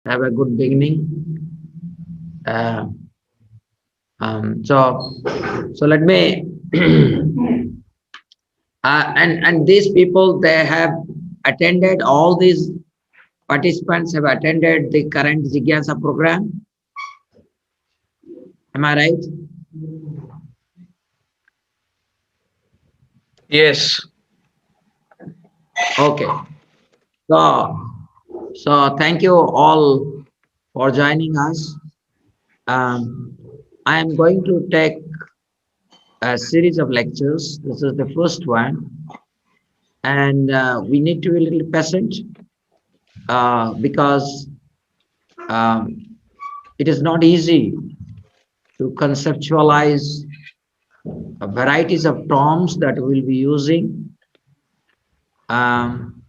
Have a good beginning. Uh, so let me and these people, they have attended, all these participants have attended the current Jigyasa program. Am I right? Yes, Okay. So thank you all for joining us. Um, I am going to take a series of lectures. This is the first one, and we need to be a little patient because um, it is not easy to conceptualize varieties of terms that we'll be using. Um,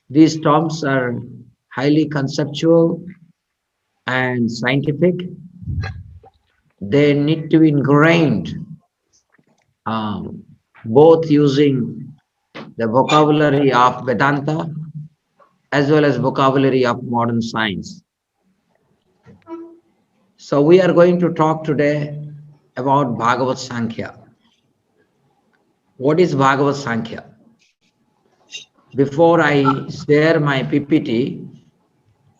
these terms are highly conceptual and scientific. They need to be ingrained um, both using the vocabulary of Vedanta as well as vocabulary of modern science. So we are going to talk today about Bhagavat Sankhya. What is Bhagavat Sankhya? Before I share my PPT,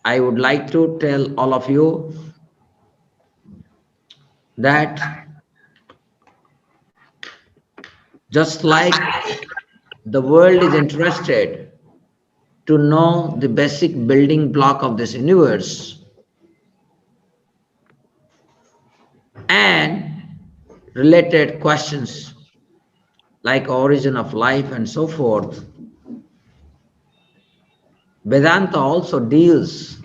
I would like to tell all of you that just like the world is interested to know the basic building block of this universe and related questions like origin of life and so forth, Vedanta also deals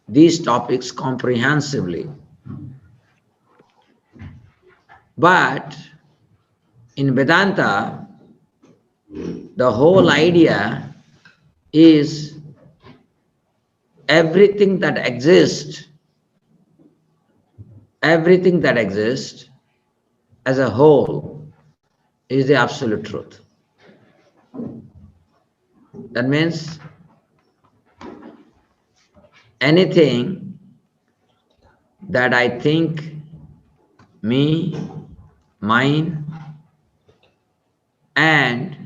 these topics comprehensively. But in Vedanta, the whole idea is everything that exists, everything that exists as a whole is the absolute truth. That means anything that I think, me, mine, and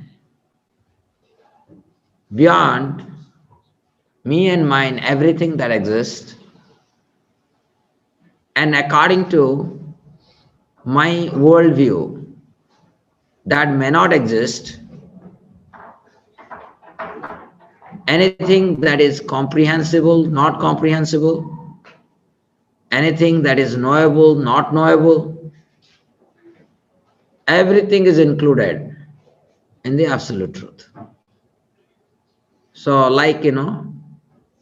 beyond me and mine, everything that exists, and according to my worldview, that may not exist, anything that is comprehensible, not comprehensible, anything that is knowable, not knowable, everything is included in the absolute truth. So, like,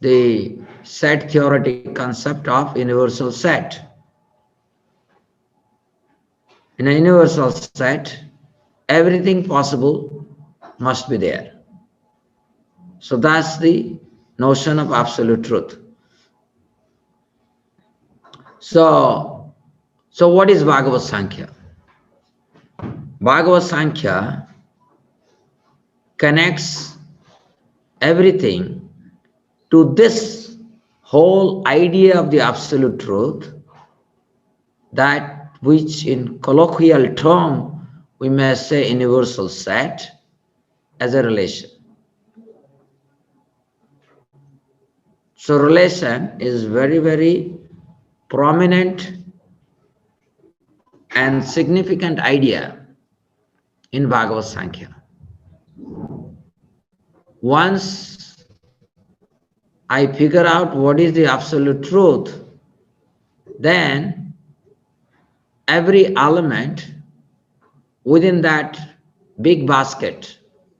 the set theoretic concept of universal set. In a universal set, everything possible must be there. So that's the notion of absolute truth. So what is Bhagavat Sankhya? Bhagavat Sankhya connects everything to this whole idea of the absolute truth, that which in colloquial term we may say universal set, as a relation. So relation is very, very prominent and significant idea in Bhagavat Sankhya. Once I figure out what is the absolute truth, then every element within that big basket,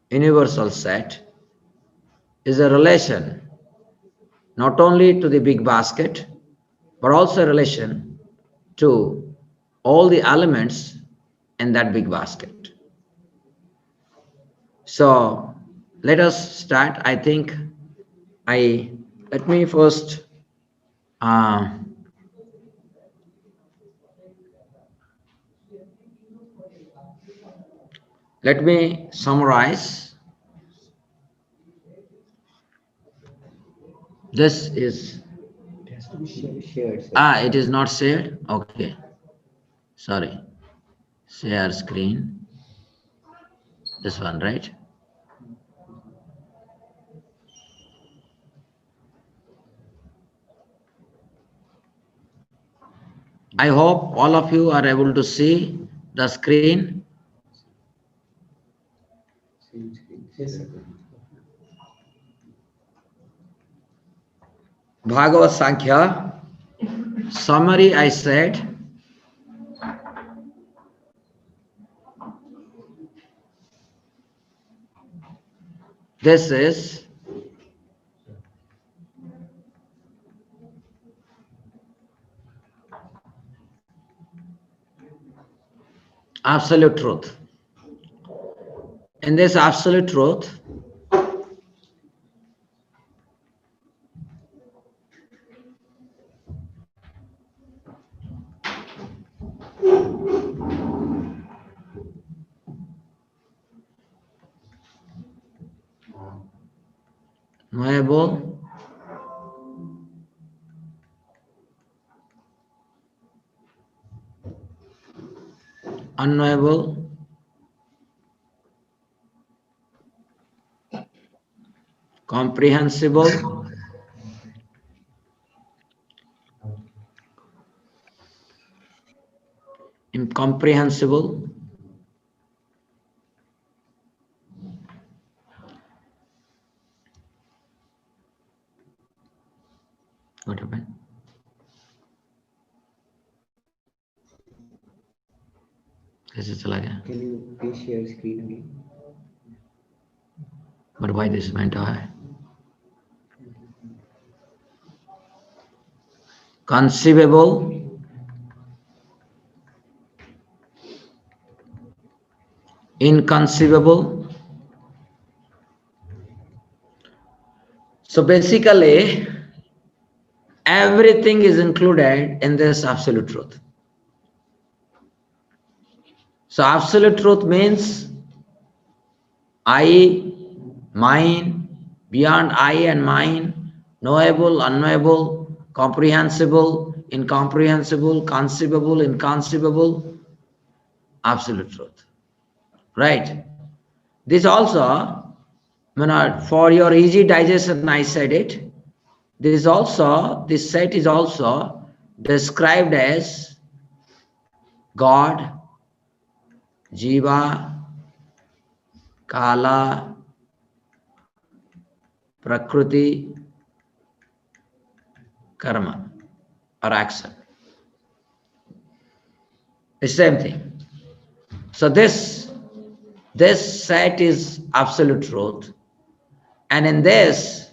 universal set, is a relation not only to the big basket, but also a relation to all the elements in that big basket. So let us start. I think let me first uh, let me summarize. This is Ah, it is not shared? Okay. Sorry. Share screen. This one, right? I hope all of you are able to see the screen. Bhagavat Sankhya. Summary I said. This is absolute truth. In this absolute truth, knowable, unknowable, comprehensible, incomprehensible, what happened? कैसे चला गया? Can you please share screen again? But why this went away? Conceivable, inconceivable. So basically, everything is included in this absolute truth. So absolute truth means I, mine, beyond I and mine, knowable, unknowable, comprehensible, incomprehensible, conceivable, inconceivable, absolute truth. Right? This also, for your easy digestion, I said it. This set is also described as God, Jiva, Kala, Prakriti, Karma, or action. The same thing. So this set is absolute truth. And in this,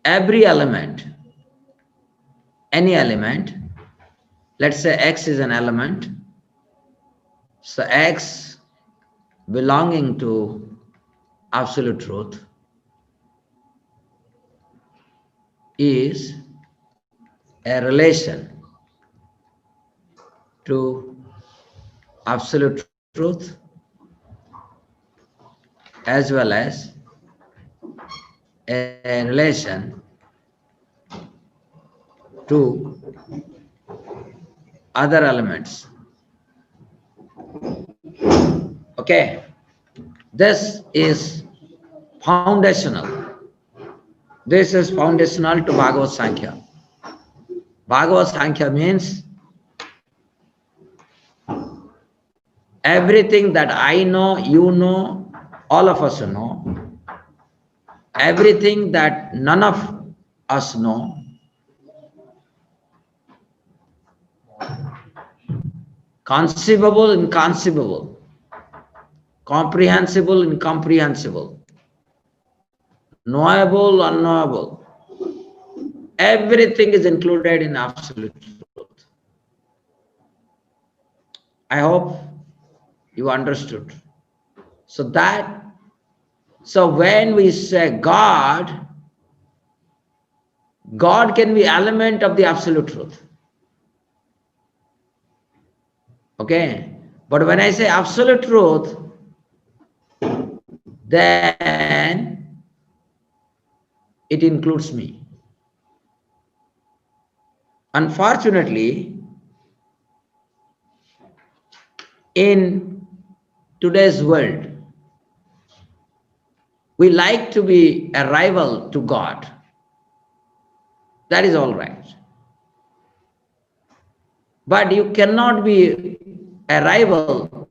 every element, any element, let's say X is an element. So X belonging to absolute truth is a relation to absolute truth as well as a relation to other elements. Okay, this is foundational. This is foundational to Bhagavat Sankhya. Bhagavat Sankhya means everything that I know, you know, all of us know, everything that none of us know, conceivable, inconceivable, comprehensible, incomprehensible, knowable, unknowable, everything is included in absolute truth. I hope you understood. So when we say God, God can be element of the absolute truth. Okay? But when I say absolute truth, then it includes me. Unfortunately, in today's world, we like to be a rival to God. That is all right. But you cannot be a rival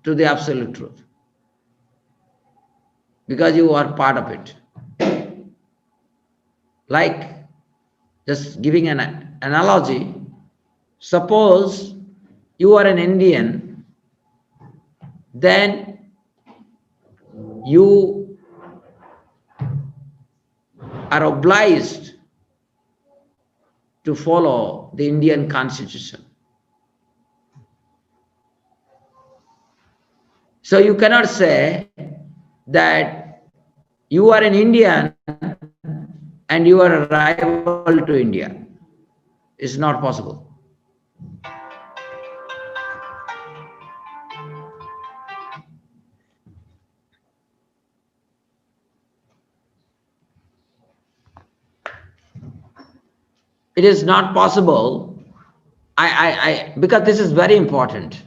to the absolute truth because you are part of it. Like, just giving an analogy, suppose you are an Indian, then you are obliged to follow the Indian constitution. So you cannot say that you are an Indian and you are a rival to India. It's not possible. It is not possible. Because this is very important.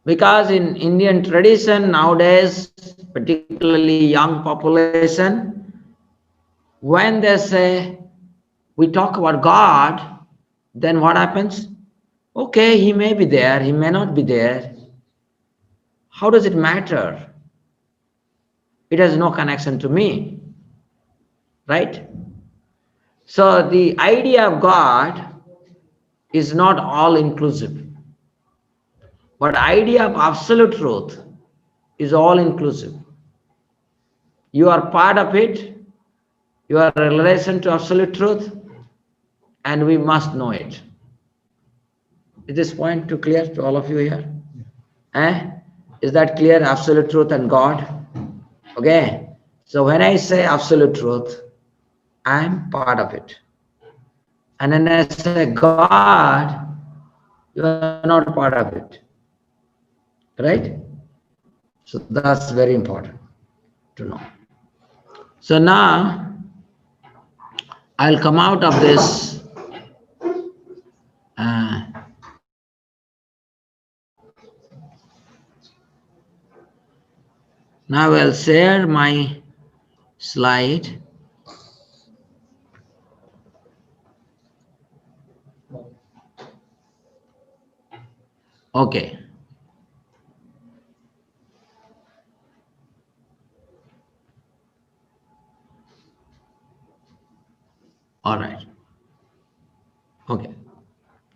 Because in Indian tradition nowadays, particularly young population, when they say we talk about God, then what happens? Okay, he may be there, he may not be there. How does it matter? It has no connection to me, right? So the idea of God is not all inclusive, but idea of absolute truth is all inclusive. You are part of it, you are in relation to absolute truth, and we must know it. Is this point too clear to all of you here? Eh? Is that clear? Absolute truth and God? Okay. So when I say absolute truth, I'm part of it. And when I say God, you are not part of it. Right? So that's very important to know. So now I'll come out of this now I'll share my slide. Okay. All right. Okay.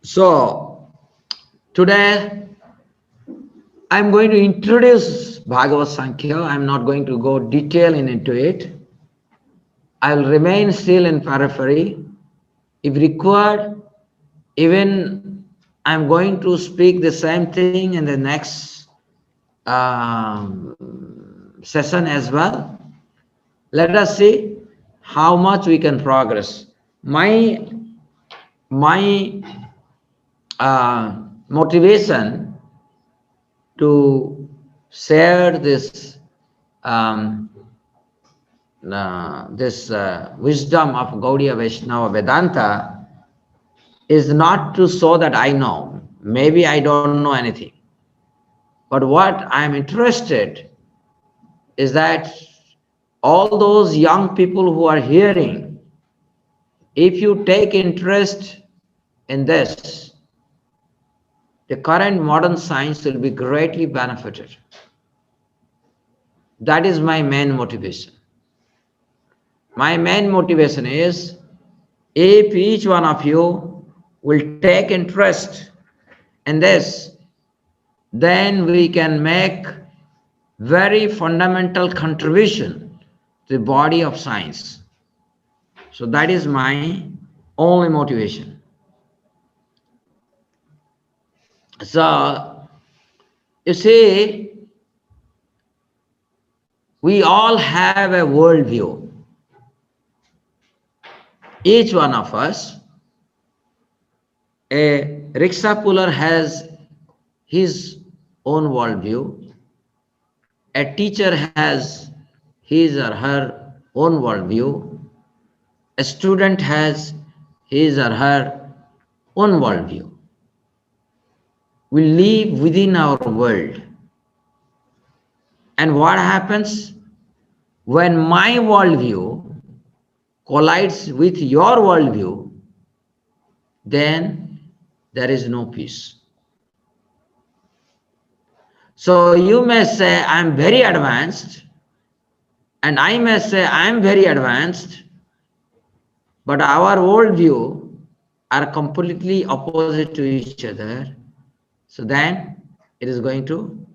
So today I'm going to introduce Bhagavat Sankhya. I'm not going to go detail into it. I'll remain still in periphery. If required, even I'm going to speak the same thing in the next session as well. Let us see how much we can progress. My motivation to share this wisdom of Gaudiya Vaishnava Vedanta is not to show that I know. Maybe I don't know anything. But what I am interested is that all those young people who are hearing, if you take interest in this, the current modern science will be greatly benefited. That is my main motivation. My main motivation is if each one of you will take interest in this, then we can make very fundamental contribution to the body of science. So that is my only motivation. So you see, we all have a worldview. Each one of us, a rickshaw puller has his own worldview. A teacher has his or her own worldview. A student has his or her own worldview. We live within our world. And what happens when my worldview collides with your worldview? Then there is no peace. So you may say, I'm very advanced, and I may say, I'm very advanced, but our worldview are completely opposite to each other. So then it is going to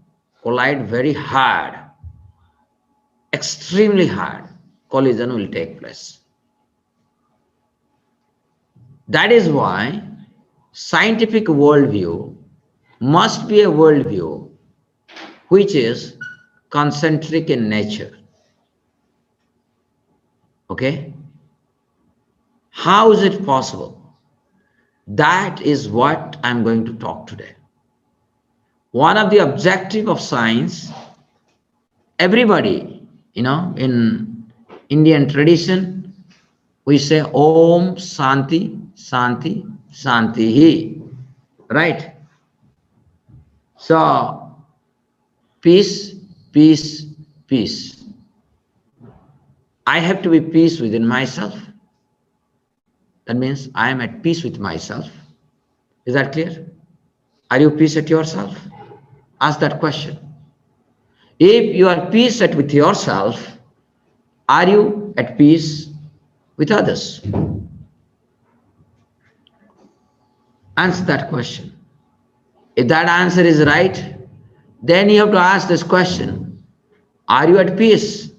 collide very hard, extremely hard. Collision will take place. That is why scientific worldview must be a worldview which is concentric in nature. Okay? How is it possible? That is what I'm going to talk today. One of the objective of science, everybody, in Indian tradition, we say Om Santi, Santi, Santi. Right? So, peace, peace, peace. I have to be peace within myself. That means I am at peace with myself. Is that clear? Are you peace at yourself? Ask that question. If you are peace at with yourself, are you at peace with others? Answer that question. If that answer is right, then you have to ask this question. Are you at peace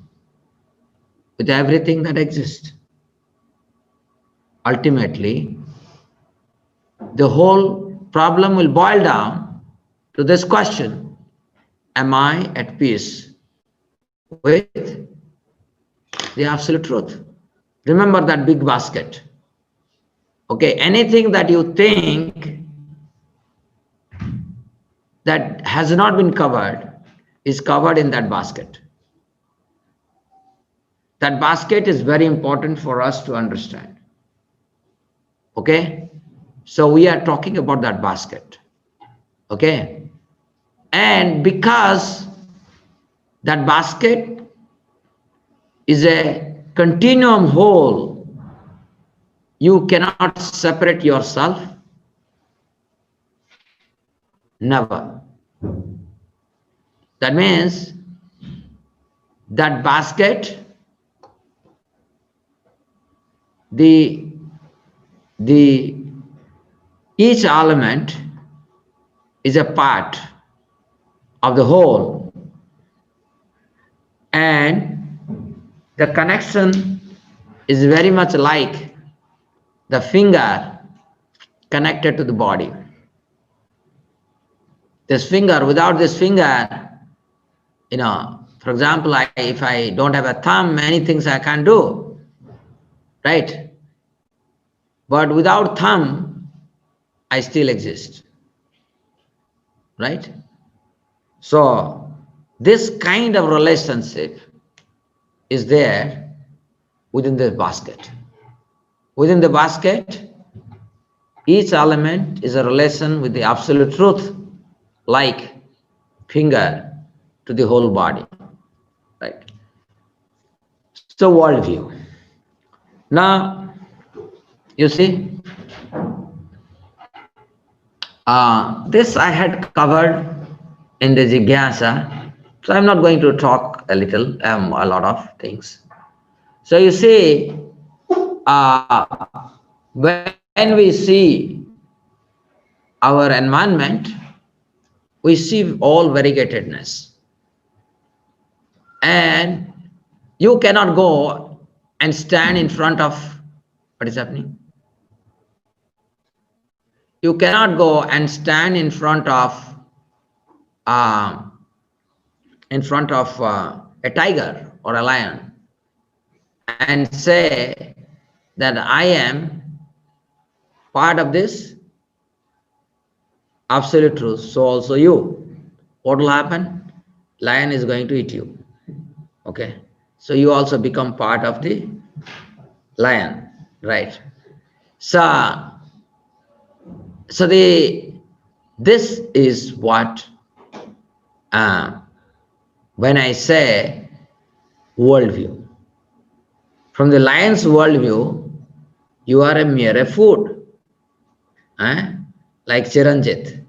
with everything that exists? Ultimately, the whole problem will boil down to this question. Am I at peace with the absolute truth? Remember that big basket. Okay, anything that you think that has not been covered is covered in that basket. That basket is very important for us to understand. Okay, so we are talking about that basket. Okay, and because that basket is a continuum whole, you cannot separate yourself. Never. That means that basket, the each element is a part of the whole, and the connection is very much like the finger connected to the body. This finger, without this finger, for example, if I don't have a thumb, many things I can't do, right? But without thumb, I still exist, right? So this kind of relationship is there within the basket. Within the basket, each element is a relation with the absolute truth, like finger to the whole body, right? So worldview. Now, you see, this I had covered in the Jigyasa, so I'm not going to talk a lot of things. So you see, when we see our environment, we see all variegatedness. And you cannot go and stand in front of what is happening. You cannot go and stand in front of uh, a tiger or a lion and say that I am part of this absolute truth, so also you. What will happen? Lion is going to eat you. Okay, so you also become part of the lion, right? So, so this is what uh, when I say worldview. From the lion's worldview, you are a mere food, eh? Like Chiranjit.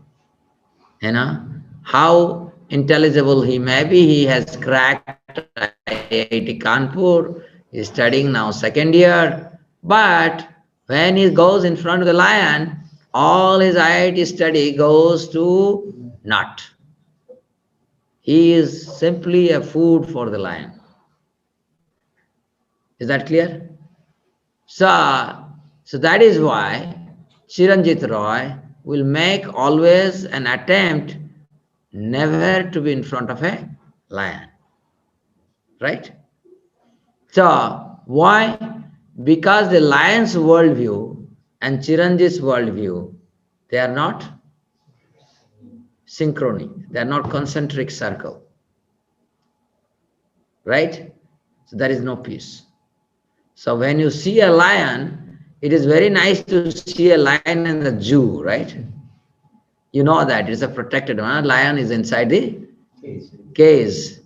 You know how intelligible he may be. He has cracked IIT Kanpur. He's studying now second year, but when he goes in front of the lion, all his IIT study goes to naught. He is simply a food for the lion. Is that clear? So that is why Chiranjit Roy will make always an attempt never to be in front of a lion. Right? So why? Because the lion's worldview and Chiranjit's worldview, they are not synchrony, they are not concentric circle. Right? So there is no peace. So when you see a lion, it is very nice to see a lion in the zoo, right? You know that it's a protected one. Lion is inside the cage.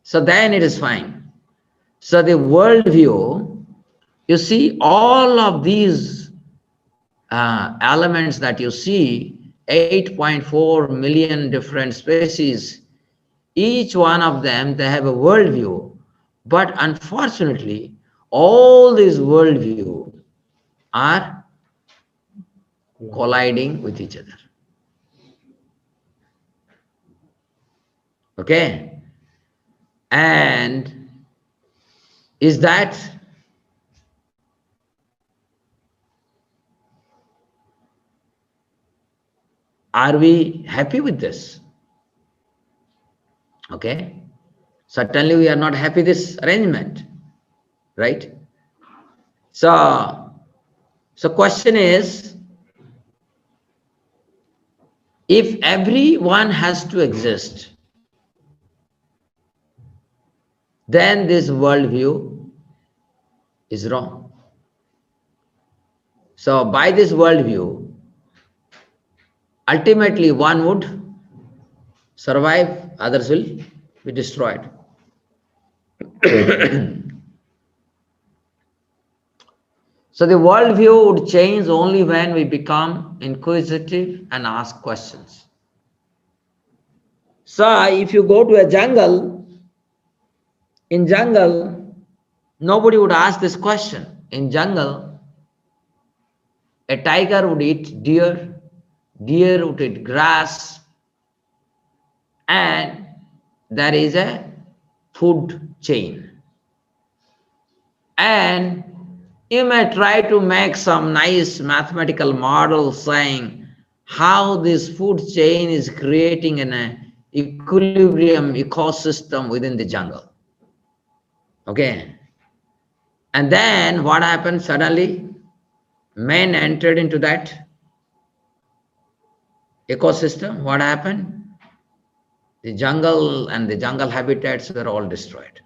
So then it is fine. So the worldview, you see all of these elements that you see, 8.4 million different species, each one of them, they have a worldview. But unfortunately, all these worldview are colliding with each other. Okay? And is that are we happy with this? Okay? Certainly we are not happy this arrangement, right? So question is, if everyone has to exist, then this worldview is wrong. So by this worldview, ultimately one would survive, others will be destroyed. So the worldview would change only when we become inquisitive and ask questions. So if you go to a jungle, in jungle, nobody would ask this question. In jungle, a tiger would eat deer, deer would eat grass, and there is a food chain. And you may try to make some nice mathematical model saying how this food chain is creating an equilibrium ecosystem within the jungle. Okay. And then what happened? Suddenly, men entered into that ecosystem. What happened? The jungle and the jungle habitats were all destroyed.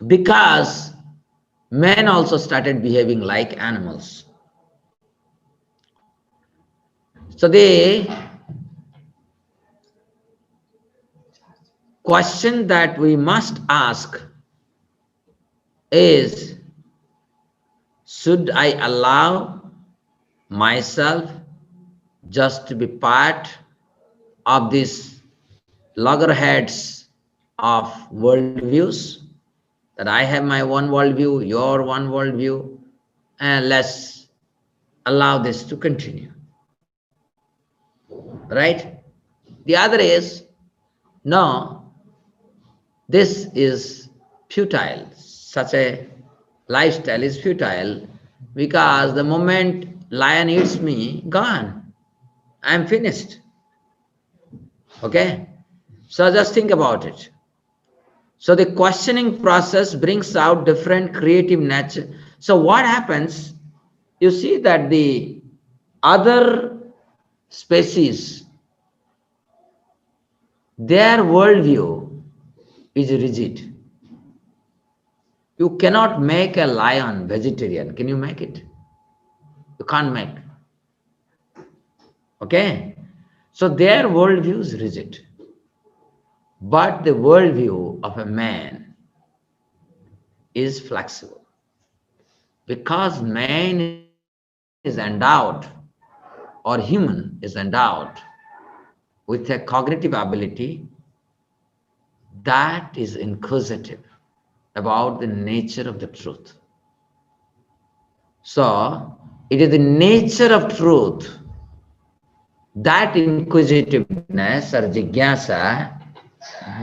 Because men also started behaving like animals. So the question that we must ask is, should I allow myself just to be part of these loggerheads of worldviews? That I have my one worldview, your one worldview, and let's allow this to continue. Right? The other is, no, this is futile. Such a lifestyle is futile because the moment lion eats me, gone. I'm finished. Okay? So just think about it. So the questioning process brings out different creative nature. So what happens? You see that the other species, their worldview is rigid. You cannot make a lion vegetarian. Can you make it? You can't make. Okay? So their worldview is rigid. But the worldview of a man is flexible. Because man is endowed, or human is endowed with a cognitive ability that is inquisitive about the nature of the truth. So, it is the nature of truth, that inquisitiveness or jigyasa,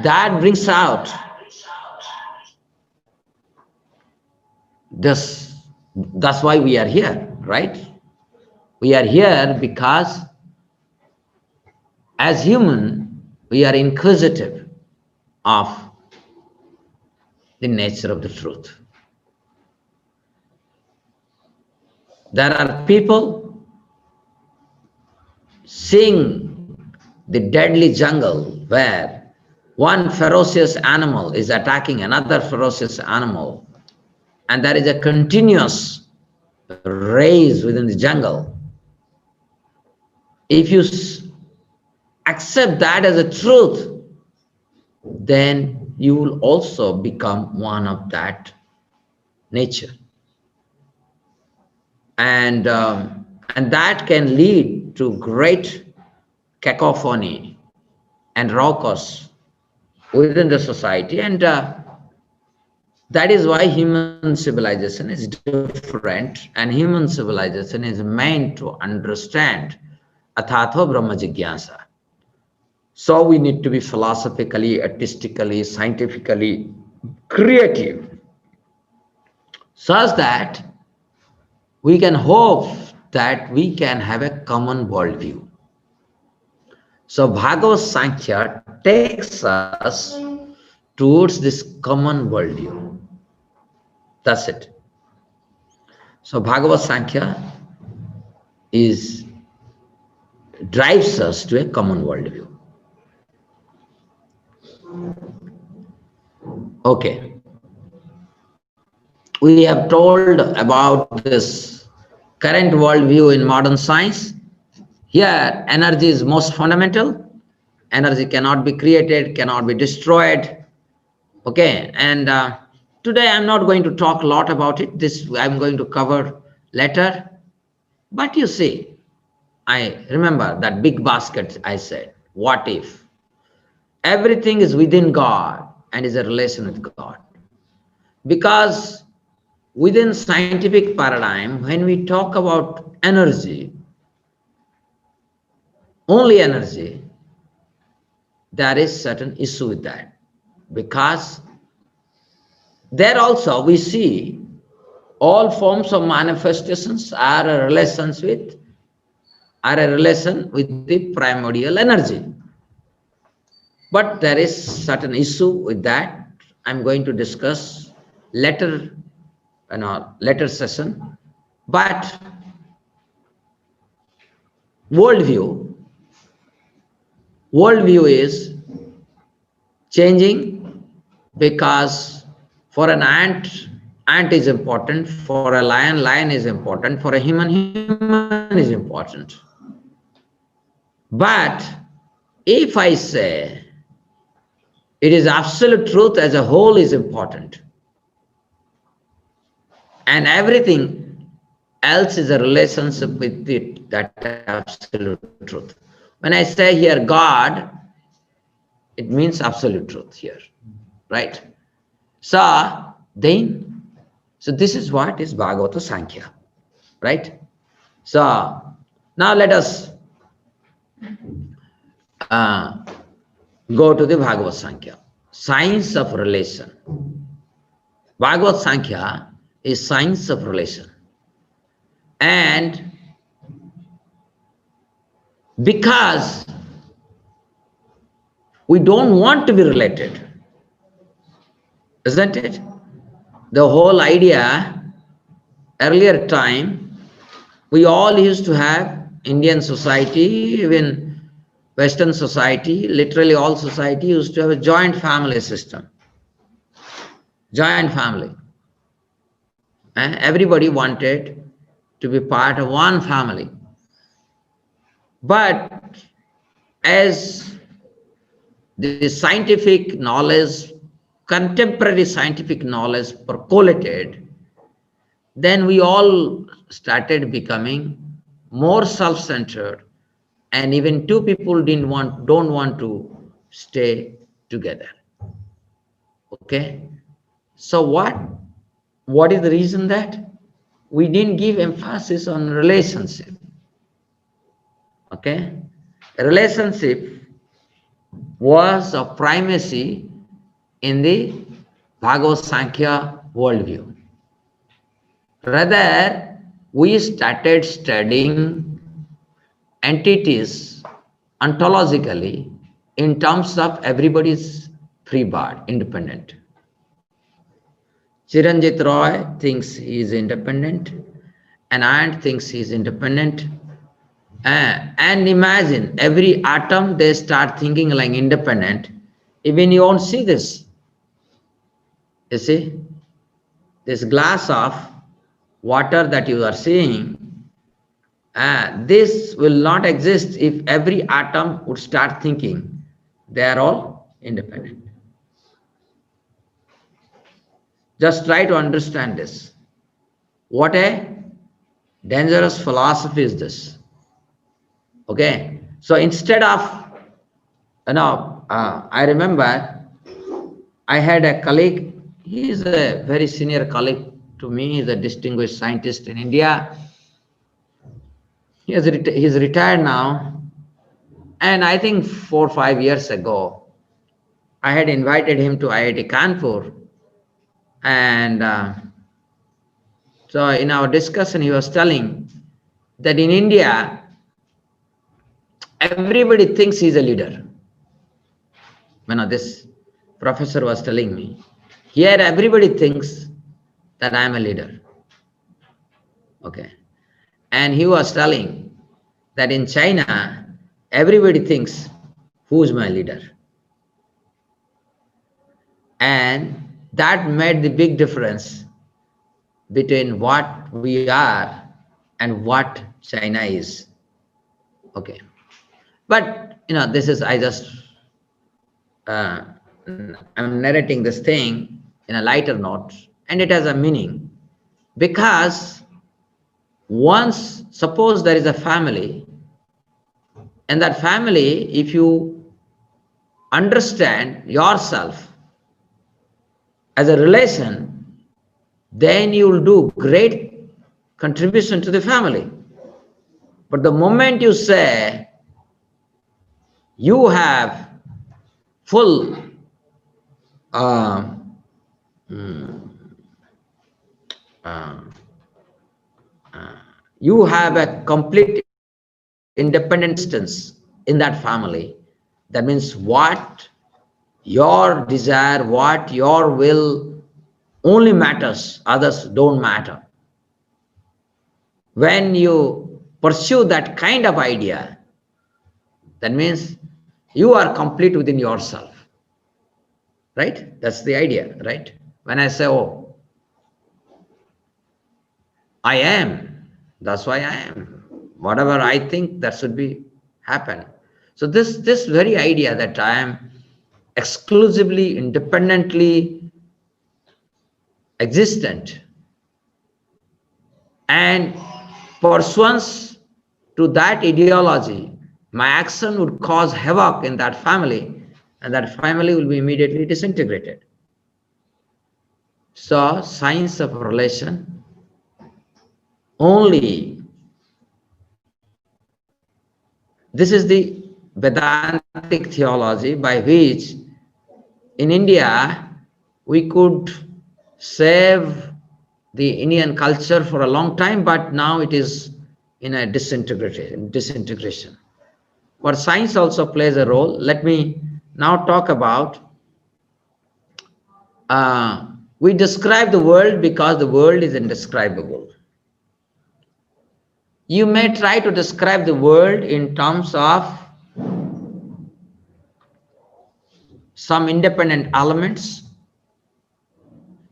that brings out this. That's why we are here, right? We are here because as human, we are inquisitive of the nature of the truth. There are people seeing the deadly jungle where one ferocious animal is attacking another ferocious animal, and there is a continuous race within the jungle. If you accept that as a truth, then you will also become one of that nature. And that can lead to great cacophony and raucous within the society, and that is why human civilization is different, and human civilization is meant to understand athatva brahma jigyasa. So we need to be philosophically, artistically, scientifically creative, such that we can hope that we can have a common worldview. So Bhagavat Sankhya takes us towards this common worldview. That's it. So Bhagavat Sankhya drives us to a common worldview. Okay. We have told about this current worldview in modern science. Here, energy is most fundamental. Energy cannot be created, cannot be destroyed. Okay, and today I'm not going to talk a lot about it. This I'm going to cover later. But you see, I remember that big basket I said, what if? Everything is within God and is a relation with God. Because within scientific paradigm, when we talk about energy, only energy, there is certain issue with that. Because there also we see all forms of manifestations are a relation with the primordial energy. But there is certain issue with that. I'm going to discuss later session. But worldview is changing, because for an ant is important, for a lion is important, for a human is important. But if I say it is absolute truth as a whole is important, and everything else is a relationship with it, that absolute truth. When I say here God, it means absolute truth here, right? So this is what is Bhagavata Sankhya, right? So now let us go to the Bhagavad Sankhya, science of relation. Bhagavad Sankhya is science of relation. And because we don't want to be related, isn't it? The whole idea, earlier time, we all used to have Indian society, even Western society, literally all society used to have a joint family system. joint family. Everybody wanted to be part of one family. But as the scientific knowledge, contemporary scientific knowledge percolated, then we all started becoming more self-centered, and even two people don't want to stay together. Okay, so what is the reason? That we didn't give emphasis on relationship. Okay, relationship was of primacy in the Bhagavat Sankhya worldview. Rather, we started studying entities ontologically in terms of everybody's free bird, independent. Chiranjit Roy thinks he is independent, an ant thinks he is independent. And imagine every atom they start thinking like independent. Even you won't see this. You see, this glass of water that you are seeing, this will not exist if every atom would start thinking they are all independent. Just try to understand this. What a dangerous philosophy is this. Okay, so instead of, I remember I had a colleague. He is a very senior colleague to me. He's a distinguished scientist in India. He's retired now. And I think 4 or 5 years ago, I had invited him to IIT Kanpur. And so in our discussion, he was telling that in India, everybody thinks he's a leader. This professor was telling me, here everybody thinks that I am a leader. Okay. And he was telling that in China, everybody thinks, who's my leader? And that made the big difference between what we are and what China is. Okay. But, this is, I'm narrating this thing in a lighter note, and it has a meaning. Because once, suppose there is a family, and that family, if you understand yourself as a relation, then you will do great contribution to the family. But the moment you say you have full you have a complete independent existence in that family, that means what your desire, what your will only matters, others don't matter. When you pursue that kind of idea, that means you are complete within yourself. Right? That's the idea, right? When I say, oh, I am, that's why I am. Whatever I think, that should be happen. So this very idea that I am exclusively, independently existent, and pursuance to that ideology, my action would cause havoc in that family, and that family will be immediately disintegrated. So science of relation only, this is the Vedantic theology by which in India we could save the Indian culture for a long time, but now it is in a disintegration. But science also plays a role. Let me now talk about, we describe the world because the world is indescribable. You may try to describe the world in terms of some independent elements,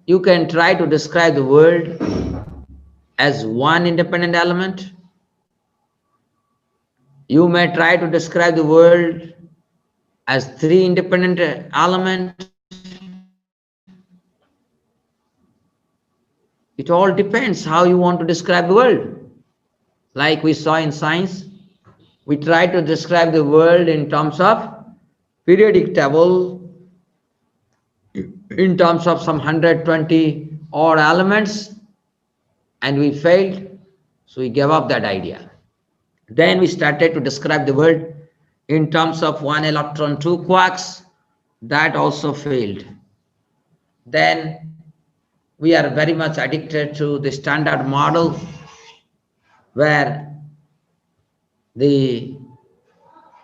You can try to describe the world as one independent element. You may try to describe the world as three independent elements. It all depends how you want to describe the world. Like we saw in science, we try to describe the world in terms of periodic table, in terms of some 120 odd elements, and we failed, so we gave up that idea. Then we started to describe the world in terms of one electron, two quarks, that also failed. Then we are very much addicted to the standard model where the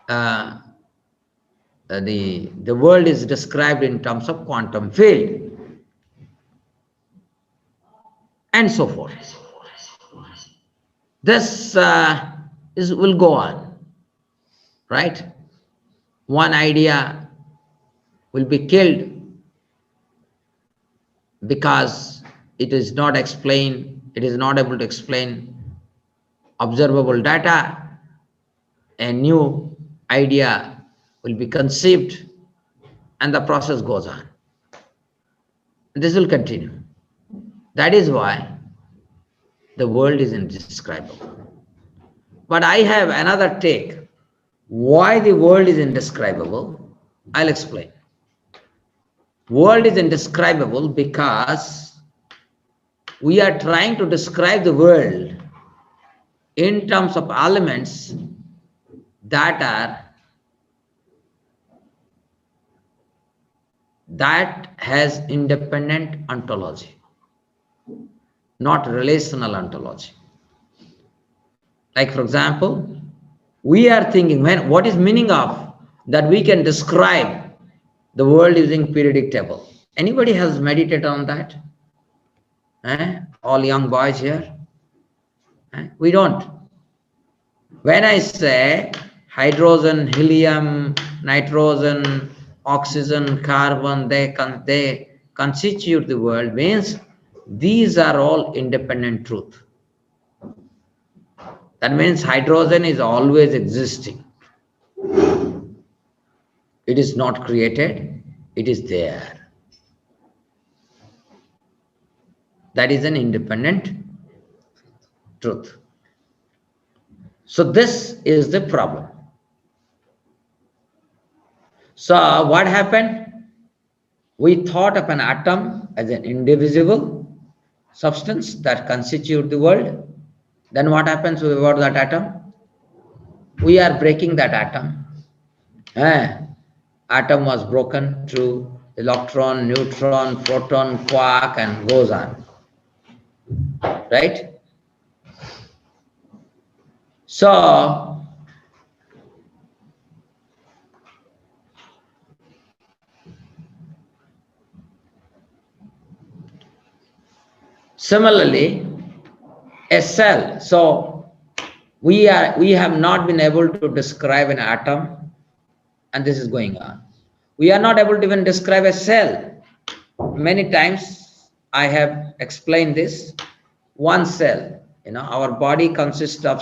uh, the world is described in terms of quantum field and so forth. This will go on, right? One idea will be killed because it is not able to explain observable data. A new idea will be conceived and the process goes on. This will continue. That is why the world is indescribable. But I have another take. Why the world is indescribable? I'll explain. World is indescribable because we are trying to describe the world in terms of elements that has independent ontology, not relational ontology. Like for example, we are thinking, what is meaning of that we can describe the world using periodic table? Anybody has meditated on that? All young boys here? We don't. When I say hydrogen, helium, nitrogen, oxygen, carbon, they constitute the world, means these are all independent truth. That means hydrogen is always existing. It is not created, it is there. That is an independent truth. So this is the problem. So what happened? We thought of an atom as an indivisible substance that constitutes the world. Then what happens about that atom? We are breaking that atom. Atom was broken through electron, neutron, proton, quark, and goes on. Right? So similarly, a cell. So we have not been able to describe an atom, and this is going on. We are not able to even describe a cell. Many times I have explained this. One cell, our body consists of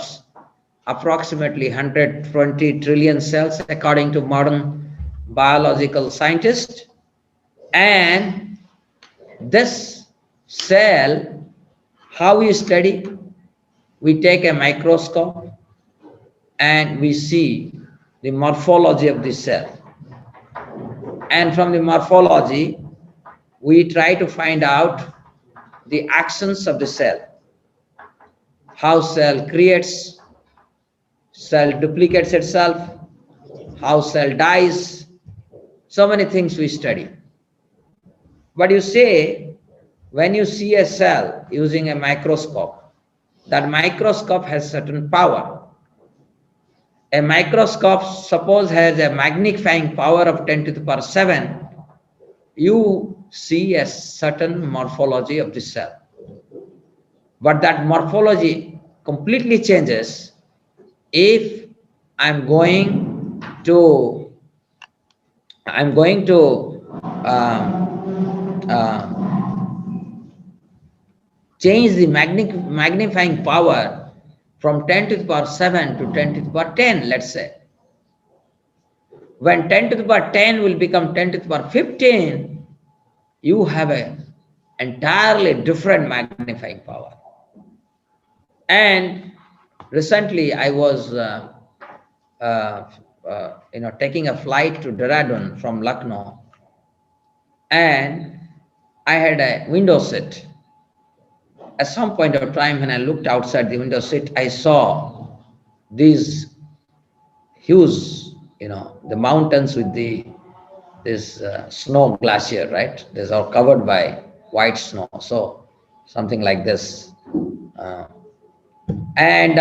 approximately 120 trillion cells according to modern biological scientists. And this cell, how we study? We take a microscope and we see the morphology of the cell. And from the morphology, we try to find out the actions of the cell. How cell creates, cell duplicates itself, how cell dies. So many things we study. But you say, when you see a cell using a microscope, that microscope has certain power. A microscope, suppose, has a magnifying power of 10 to the power 7. You see a certain morphology of the cell. But that morphology completely changes if I'm going to change the magnifying power from 10 to the power 7 to 10 to the power 10, let's say. When 10 to the power 10 will become 10 to the power 15, you have an entirely different magnifying power. And recently I was taking a flight to Dehradun from Lucknow, and I had a window seat. At some point of time, when I looked outside the window seat, I saw these huge, the mountains with this snow glacier, right? These are covered by white snow, so something like this, and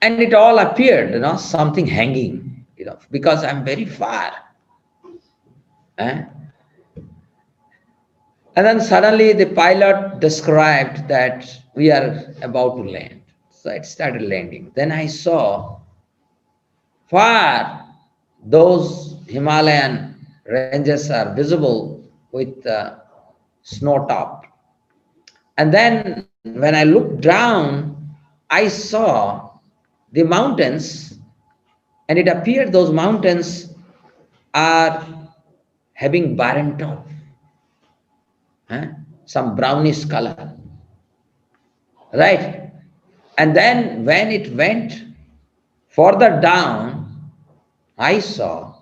and it all appeared, something hanging, because I'm very far. Eh? And then suddenly the pilot described that we are about to land. So it started landing. Then I saw far those Himalayan ranges are visible with snow top. And then when I looked down, I saw the mountains, and it appeared those mountains are having barren top, some brownish color, right? And then when it went further down, I saw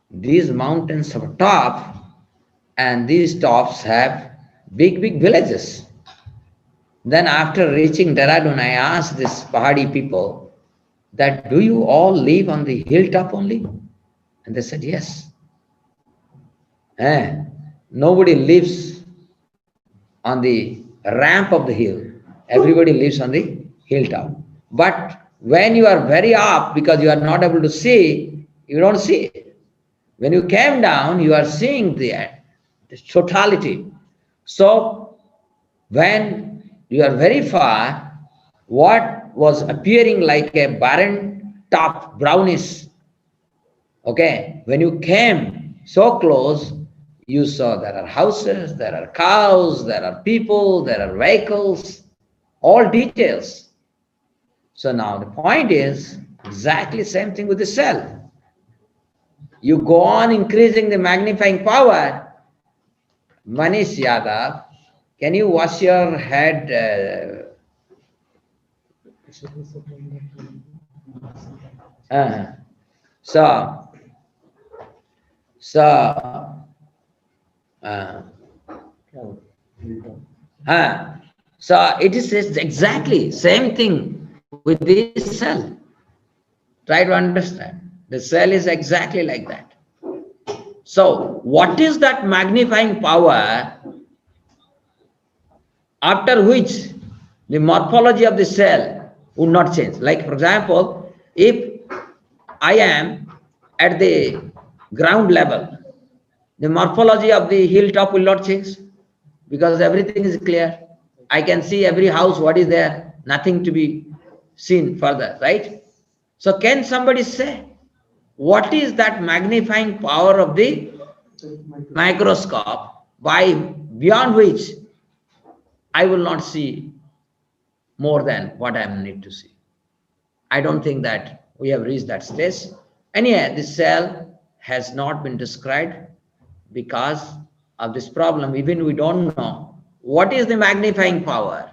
these mountains have a top, and these tops have big, big villages. Then after reaching Dehradun, I asked these Pahadi people that, do you all live on the hilltop only? And they said, yes. Nobody lives on the ramp of the hill. Everybody lives on the hilltop. But when you are very up, because you are not able to see, you don't see it. When you came down, you are seeing the totality. So when you are very far, what was appearing like a barren top, brownish, okay, when you came so close, you saw there are houses, there are cows, there are people, there are vehicles, all details. So now the point is exactly same thing with the cell. You go on increasing the magnifying power. Manish Yadav, can you wash your head? So it is exactly same thing with this cell. Try to understand. The cell is exactly like that. So what is that magnifying power after which the morphology of the cell would not change? Like, for example, if I am at the ground level, the morphology of the hilltop will not change because everything is clear. I can see every house, what is there, nothing to be seen further, right? So can somebody say, what is that magnifying power of the microscope by beyond which I will not see more than what I need to see? I don't think that we have reached that stage. Anyway, the cell has not been described because of this problem. Even we don't know what is the magnifying power,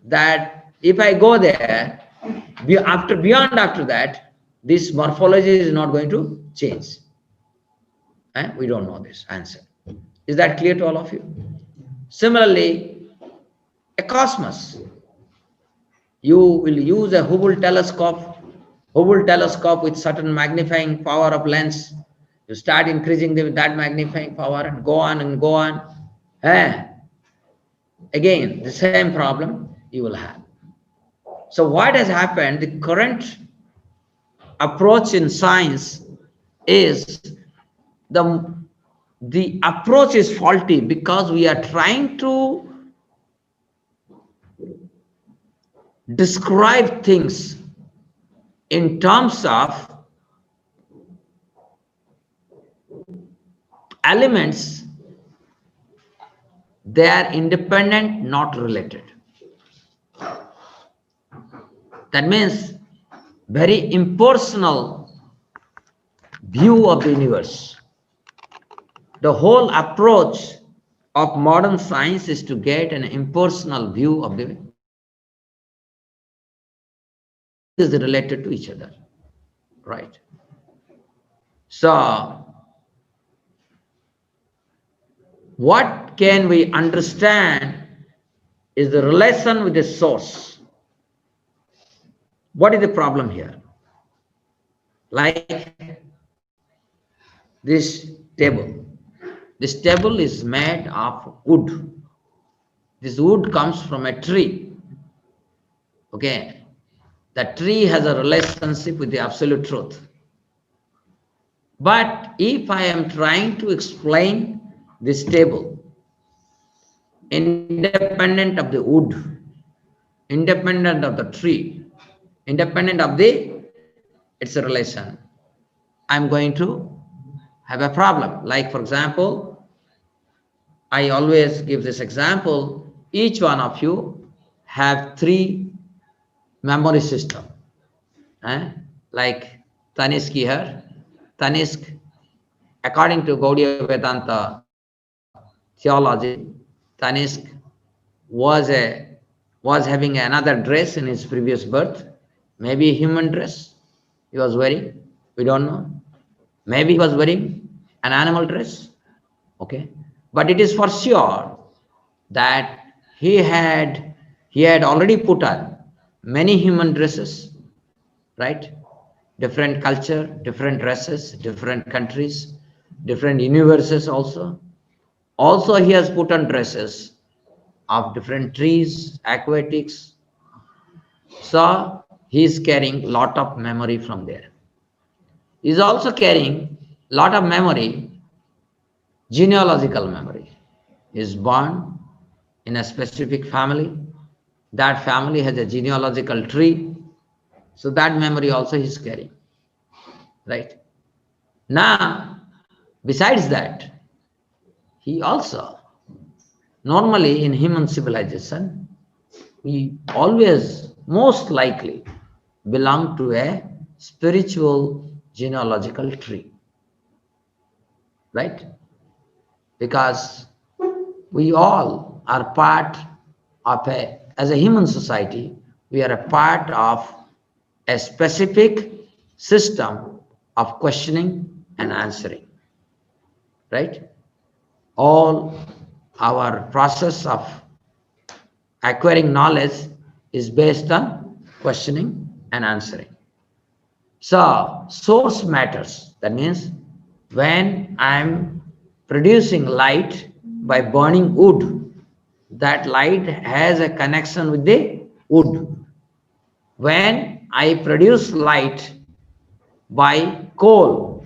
that if I go there, after that, this morphology is not going to change. We don't know this answer. Is that clear to all of you? Similarly, a cosmos. You will use a Hubble telescope with certain magnifying power of lens. You start increasing that magnifying power and go on and go on. Again, the same problem you will have. So what has happened, the current approach in science is the approach is faulty because we are trying to describe things in terms of elements They are independent, not related. That means very impersonal view of the universe. The whole approach of modern science is to get an impersonal view of the universe. Everything is related to each other, right? So, what can we understand is the relation with the source. What is the problem here? Like this table. This table is made of wood. This wood comes from a tree. Okay. The tree has a relationship with the absolute truth. But if I am trying to explain this table, independent of the wood, independent of the tree, independent of the its relation, I'm going to have a problem. Like, for example, I always give this example. Each one of you have three memory system. Like Tanishq here. Tanishq, according to Gaudiya Vedanta theology, Tanishq was having another dress in his previous birth, maybe a human dress he was wearing. We don't know. Maybe he was wearing an animal dress. Okay, but it is for sure that he had already put on many human dresses, right? Different culture, different dresses, different countries, different universes also. Also, he has put on dresses of different trees, aquatics. So he is carrying lot of memory from there. He is also carrying lot of memory, genealogical memory. He is born in a specific family. That family has a genealogical tree. So that memory also he is carrying. Right? Now, besides that, he also, normally in human civilization, we always most likely belong to a spiritual genealogical tree, right? Because we all are part of as a human society, we are a part of a specific system of questioning and answering, right? All our process of acquiring knowledge is based on questioning and answering. So, source matters. That means when I'm producing light by burning wood, that light has a connection with the wood. When I produce light by coal,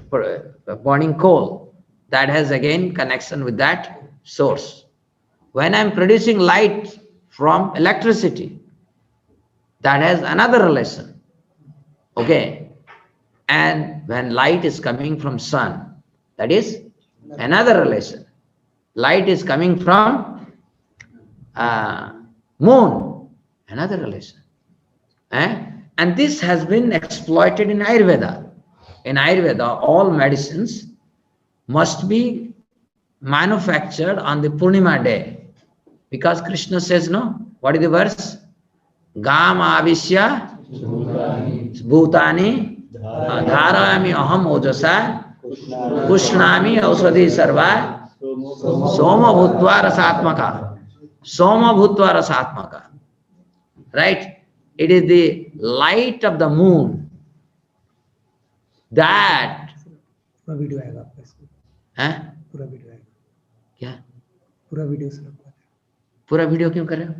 burning coal, that has again connection with that source. When I'm producing light from electricity, that has another relation. Okay. And when light is coming from sun, that is another relation. Light is coming from moon, another relation. And this has been exploited in Ayurveda. In Ayurveda, all medicines must be manufactured on the Purnima day. Because Krishna says, no, what is the verse? Gam avishya bhutani dharayami aham ojasa pushnami ausadhi sarva soma bhutva rasatmaka. Soma bhutva rasatmaka. Right? It is the light of the moon that पूरा video आएगा आपका इसमें, पूरा video आएगा, क्या पूरा video से आपको पूरा वीडियो क्यों कर रहे हो?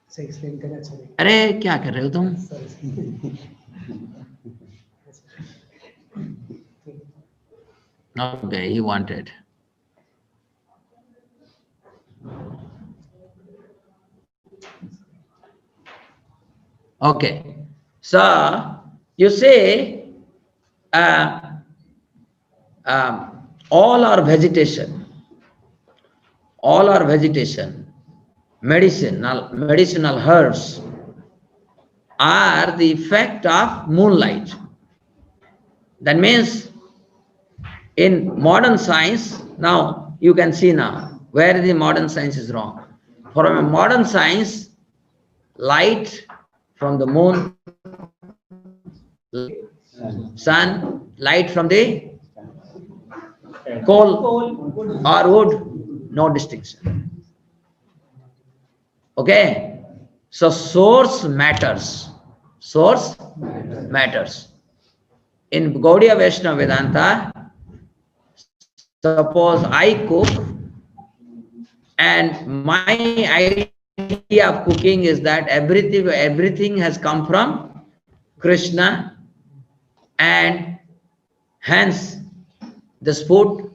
सही एक्सप्लेन करना अच्छा नहीं। अरे क्या कर रहे हो तुम? Okay, he wanted. Okay, so you say all our vegetation, all our vegetation, medicinal herbs are the effect of moonlight. That means in modern science, now you can see now where the modern science is wrong. For a modern science, light from the moon, sun, light from the coal or wood, no distinction. Okay? So source matters. Source matters. In Gaudiya Vaishnava Vedanta, suppose I cook and my idea of cooking is that everything has come from Krishna, and hence this food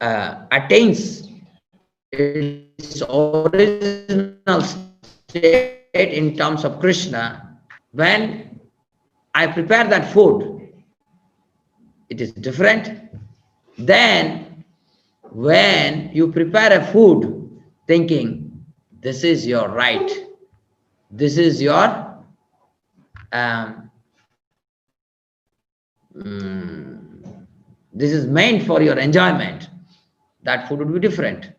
attains its original state in terms of Krishna when I prepare that food. It is different than when you prepare a food thinking this is your right, this is your um, this is meant for your enjoyment. That food would be different.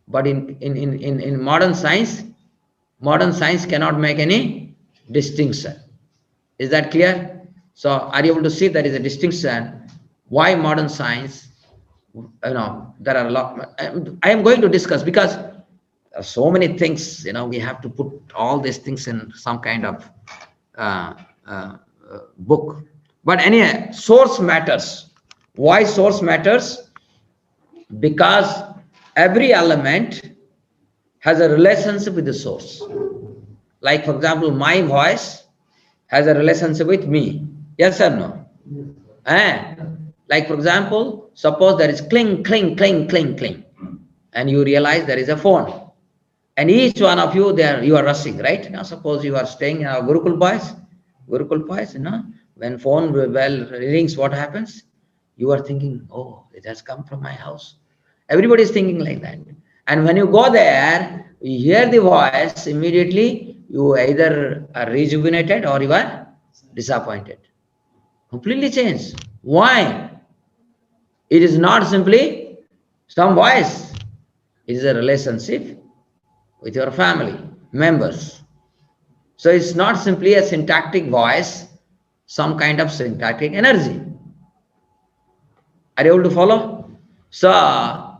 But in modern science cannot make any distinction. Is that clear? So are you able to see there is a distinction? Why modern science? There are a lot. I am going to discuss because there are so many things. We have to put all these things in some kind of uh, uh, book. But anyway, source matters. Why source matters? Because every element has a relationship with the source. Like, for example, my voice has a relationship with me. Yes or no? Eh? Like, for example, suppose there is cling, cling, cling, cling, cling, and you realize there is a phone. And each one of you, you are rushing, right? Now, suppose you are staying in our Gurukul boys, when phone bell rings, what happens? You are thinking, oh, it has come from my house. Everybody is thinking like that. And when you go there, you hear the voice, immediately you either are rejuvenated or you are disappointed. Completely changed. Why? It is not simply some voice. It is a relationship with your family members. So it's not simply a syntactic voice, some kind of syntactic energy. Are you able to follow? So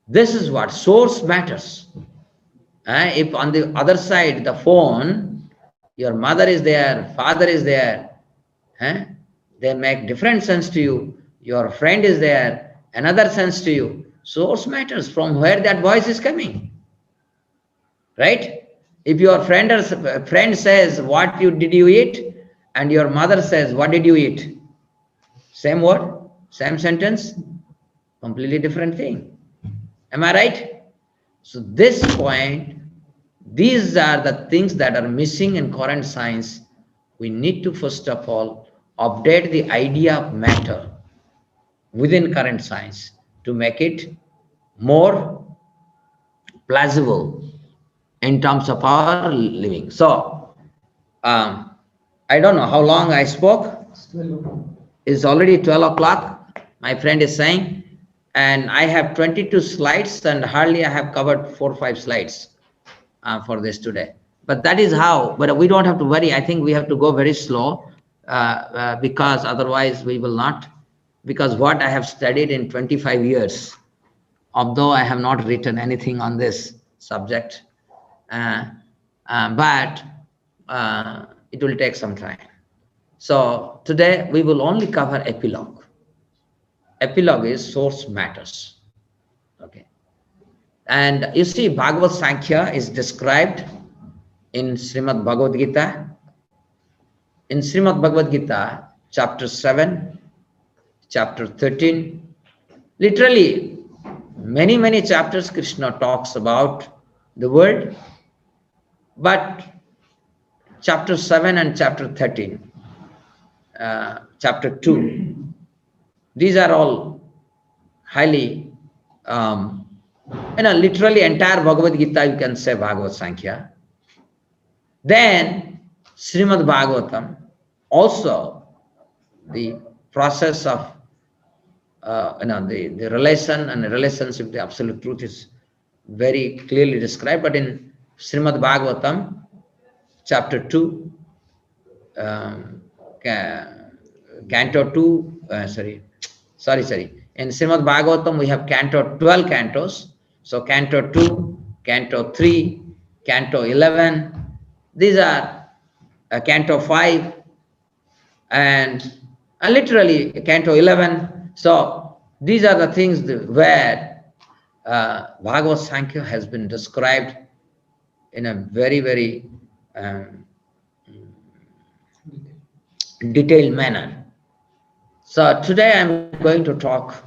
this is what source matters. If on the other side, the phone, your mother is there, father is there, they make different sense to you. Your friend is there, another sense to you. Source matters from where that voice is coming. Right? If your friend says, what did you eat? And your mother says, what did you eat? Same word, same sentence, completely different thing. Am I right? So this point, these are the things that are missing in current science. We need to first of all update the idea of matter within current science to make it more plausible in terms of our living. So I don't know how long I spoke. It's already 12 o'clock, my friend is saying, and I have 22 slides and hardly I have covered 4 or 5 slides for this today. But that is how, but we don't have to worry. I think we have to go very slow because otherwise we will not, because what I have studied in 25 years, although I have not written anything on this subject, but it will take some time. So today we will only cover epilogue. Epilogue is source matters. Okay. And you see, Bhagavat Sankhya is described in Srimad Bhagavad Gita. In Srimad Bhagavad Gita, chapter 7, chapter 13, literally many chapters Krishna talks about the world, but chapter 7 and chapter 13, chapter 2, these are all highly literally entire Bhagavad Gita, you can say Bhagavat Sankhya. Then Srimad Bhagavatam, also the process of the relation and the relationship, the absolute truth is very clearly described. But in Srimad Bhagavatam, chapter 2, um, canto 2, sorry. In Srimad Bhagavatam, we have 12 cantos. So canto 2, canto 3, canto 11. These are canto 5 and literally canto 11. So these are the things where Bhagavat Sankhya has been described in a very, very detailed manner. So today I'm going to talk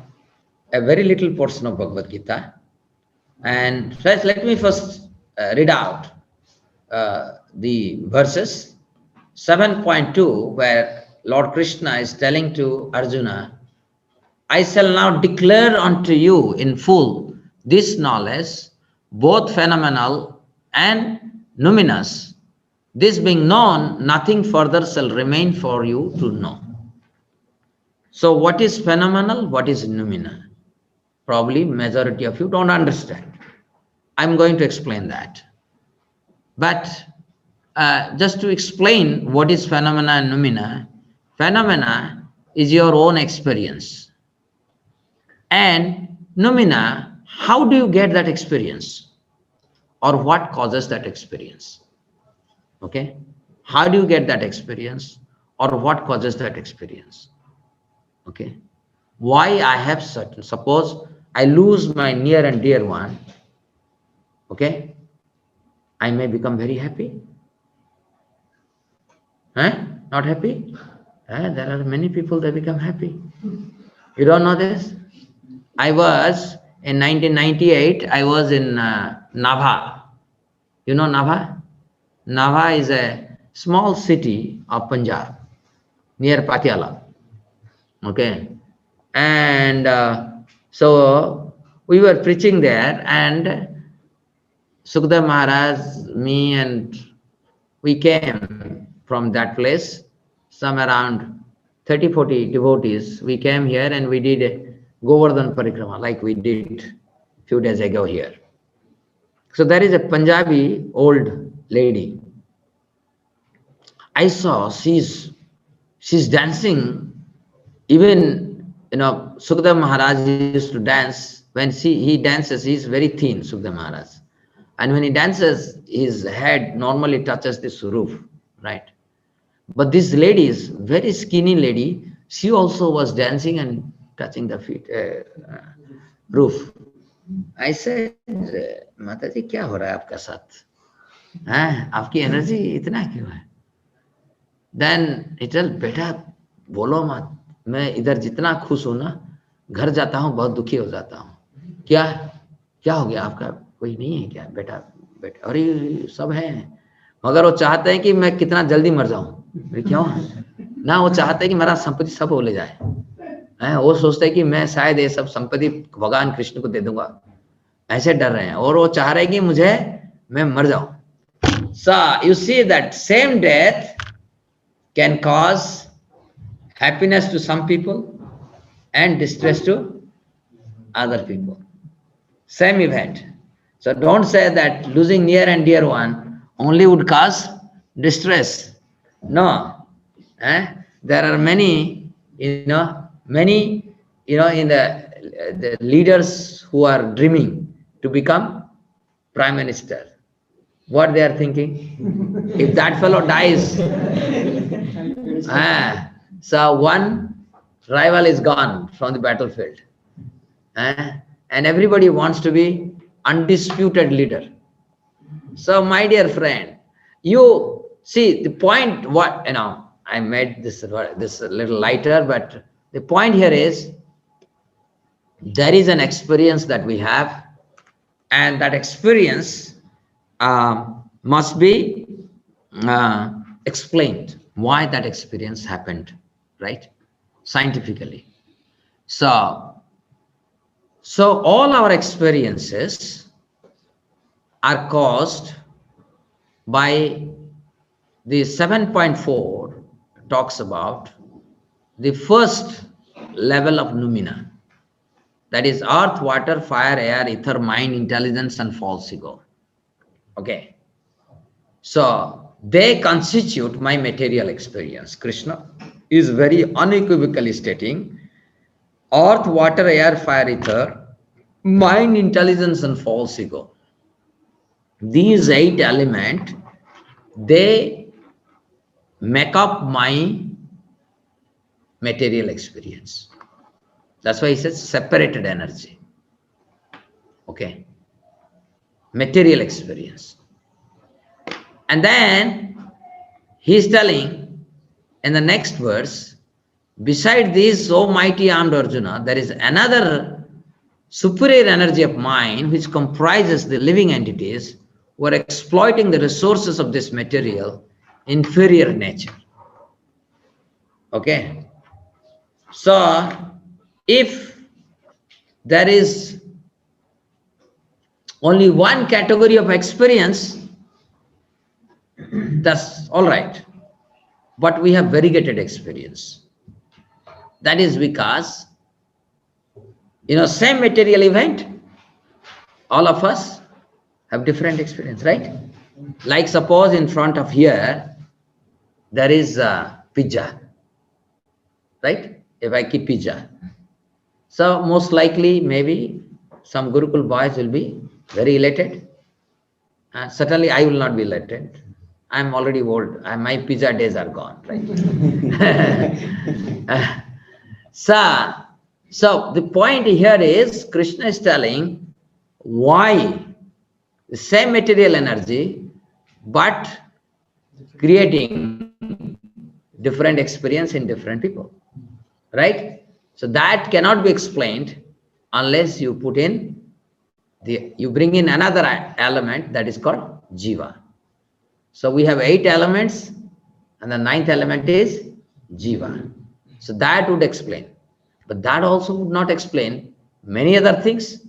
a very little portion of Bhagavad Gita. And first, let me first read out the verses. 7.2, where Lord Krishna is telling to Arjuna, I shall now declare unto you in full this knowledge, both phenomenal and numinous. This being known, nothing further shall remain for you to know. So what is phenomenal? What is noumenal? Probably majority of you don't understand. I'm going to explain that. But just to explain what is phenomena and phenomena is your own experience. And noumena, how do you get that experience? Or what causes that experience? Okay? How do you get that experience? Or what causes that experience? Okay? Why I have certain, suppose I lose my near and dear one, okay? I may become very happy. Not happy? There are many people that become happy. You don't know this? I was in 1998, I was in Nava. You know Nava? Nava is a small city of Punjab near Patiala. Okay. And so we were preaching there, and Sukhdev Maharaj, me, and we came from that place, some around 30-40 devotees. We came here and we did Govardhan Parikrama like we did a few days ago here. So there is a Punjabi old lady. I saw she's dancing. Even Sukhdev Maharaj used to dance. When he dances, he's very thin, Sukhdev Maharaj. And when he dances, his head normally touches this roof, right? But this lady is very skinny lady. She also was dancing and touching the roof. I said, Mataji, क्या हो रहा है आपका साथ? आपकी energy इतना क्यों है? Then he told, बेटा बोलो मत. मैं इधर जितना खुश हूं ना, घर जाता हूं बहुत दुखी हो जाता हूं. क्या हो गया आपका? कोई नहीं है क्या? बेटा अरे सब है, मगर वो चाहते हैं कि मैं कितना जल्दी मर जाऊं. क्यों ना? वो चाहते हैं कि मेरा संपत्ति सब वो ले जाए. वो सोचते हैं कि मैं शायद ये सब संपत्ति भगवान कृष्ण को दे दूंगा. ऐसे डर रहे हैं और वो चाह रहे हैं कि मैं मर जाऊं. So you see that same death can cause happiness to some people and distress to other people. Same event. So don't say that losing near and dear one only would cause distress. No. There are many, in the leaders who are dreaming to become prime minister. What they are thinking? If that fellow dies, so one rival is gone from the battlefield. And everybody wants to be undisputed leader. So my dear friend, you see the point, I made this a little lighter, but the point here is there is an experience that we have, and that experience must be explained why that experience happened, right? Scientifically. So So all our experiences are caused by the 7.4 talks about the first level of noumena. That is earth, water, fire, air, ether, mind, intelligence, and false ego. Okay. So they constitute my material experience. Krishna is very unequivocally stating earth, water, air, fire, ether, mind, intelligence, and false ego. These 8 elements, they make up my material experience. That's why he says separated energy. Okay. Material experience. And then he's telling in the next verse, beside this, O mighty armed Arjuna, there is another superior energy of mind which comprises the living entities who are exploiting the resources of this material inferior nature. Okay. So if there is only one category of experience, that's all right. But we have variegated experience. That is because, same material event, all of us have different experience, right? Like suppose in front of here, there is a pizza, right? If I keep pizza. So most likely, maybe some Gurukul boys will be very elated. Certainly, I will not be elated. I'm already old. My pizza days are gone, right? So the point here is Krishna is telling why the same material energy, but creating different experience in different people, right? So that cannot be explained unless you put in you bring in another element that is called jiva. So we have 8 elements, and the 9th element is jiva. So that would explain. But that also would not explain many other things.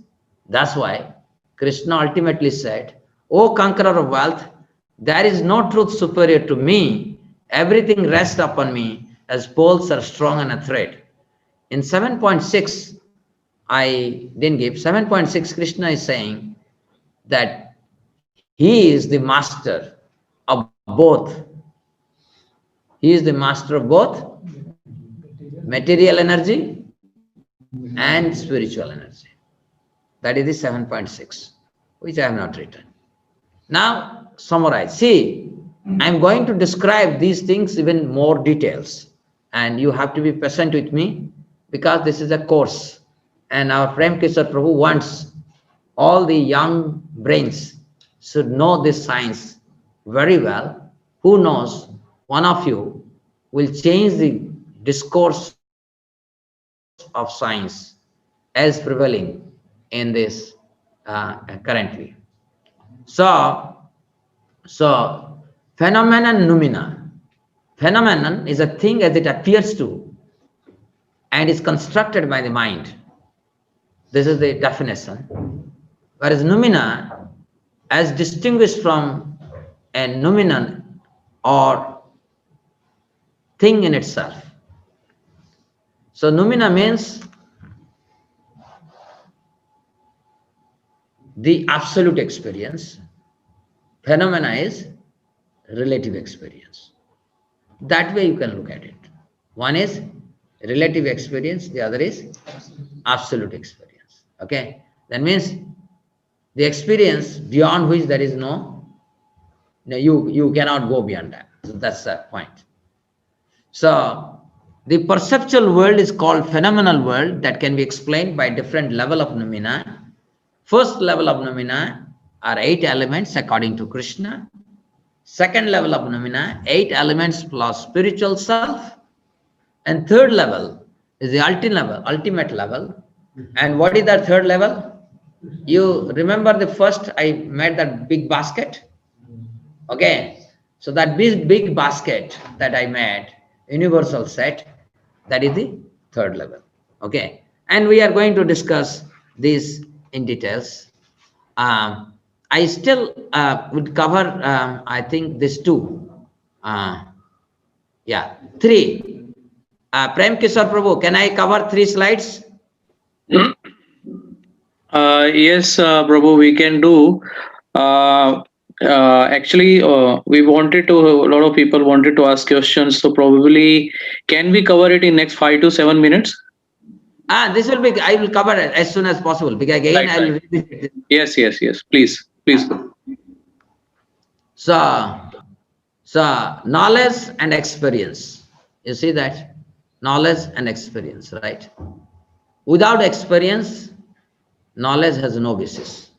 That's why Krishna ultimately said, O conqueror of wealth, there is no truth superior to me. Everything rests upon me as poles are strong on a thread. In 7.6, I didn't give. 7.6, Krishna is saying that he is the master of both. He is the master of both material energy and spiritual energy. That is the 7.6, which I have not written. Now, summarize. See, I'm going to describe these things even more details, and you have to be patient with me because this is a course, and our Prem Kishore Prabhu wants all the young brains should know this science very well. Who knows, one of you will change the discourse of science as prevailing in this currently. So phenomenon noumena. Phenomenon is a thing as it appears to and is constructed by the mind. This is the definition. Whereas noumena, as distinguished from a noumenon or thing in itself. So noumena means the absolute experience. Phenomena is relative experience. That way you can look at it. One is relative experience, the other is absolute experience. Okay, that means the experience beyond which there is you cannot go beyond that. So that's the point. So the perceptual world is called phenomenal world that can be explained by different level of noumena. First level of noumena are 8 elements according to Krishna. Second level of noumena, 8 elements plus spiritual self. And third level is the ultimate level. And what is that third level? You remember the first I made that big basket? Okay. So that big basket that I made, universal set, that is the third level. Okay. And we are going to discuss this in details. I still would cover, I think, this two. Yeah, three. Prem Kishore Prabhu, can I cover 3 slides? Yes, Prabhu, we can do. Uh, Actually, we wanted to. A lot of people wanted to ask questions, so probably can we cover it in next 5 to 7 minutes? This will be, I will cover it as soon as possible, because again Right, I will right. revisit it. Yes, yes, yes. Please, please. So knowledge and experience. You see that? Knowledge and experience, right? Without experience, knowledge has no basis.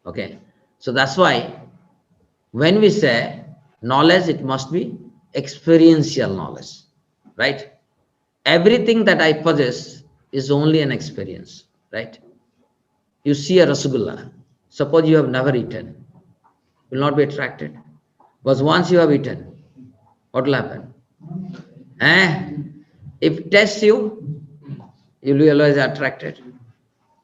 Okay. So that's why when we say knowledge, it must be experiential knowledge, right? Everything that I possess is only an experience, right? You see a rasgulla. Suppose you have never eaten, will not be attracted. But once you have eaten, what will happen? If it tests you, you will be always attracted.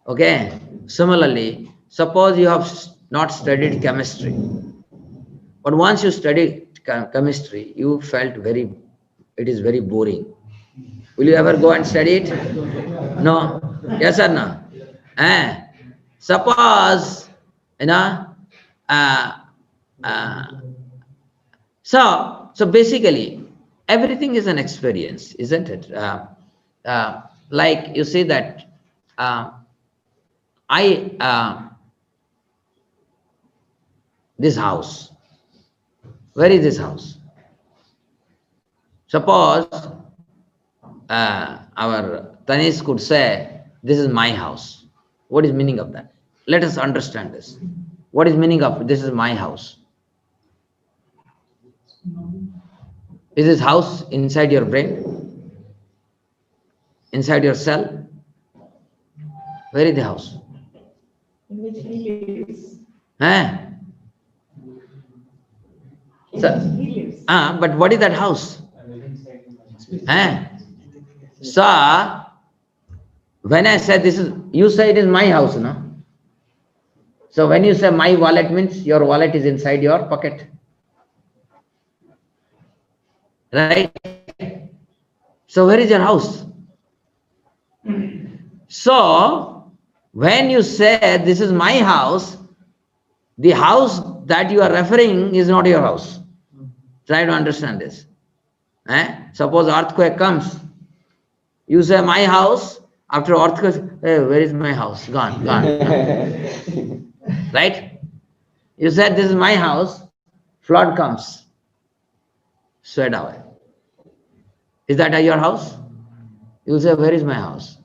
Okay. Similarly, suppose you have not studied chemistry, but once you studied chemistry, you felt it is very boring. Will you ever go and study it? No. Yes or no? Suppose, you know, uh, uh, so basically, everything is an experience, isn't it? Like you see that uh, I this house. Where is this house? Suppose our Tanis could say, "This is my house." What is meaning of that? Let us understand this. What is meaning of this is my house? Is this house inside your brain? Inside your cell? Where is the house? In which he lives. But what is that house? So, when I said this is, you say it is my house, no? So when you say my wallet, means your wallet is inside your pocket. Right? So where is your house? So when you say this is my house, the house that you are referring is not your house. Try to understand this. Suppose earthquake comes, you say my house, after earthquake, hey, where is my house? Gone, gone. Right? You said this is my house, flood comes, sweat away. Is that your house? You say, where is my house?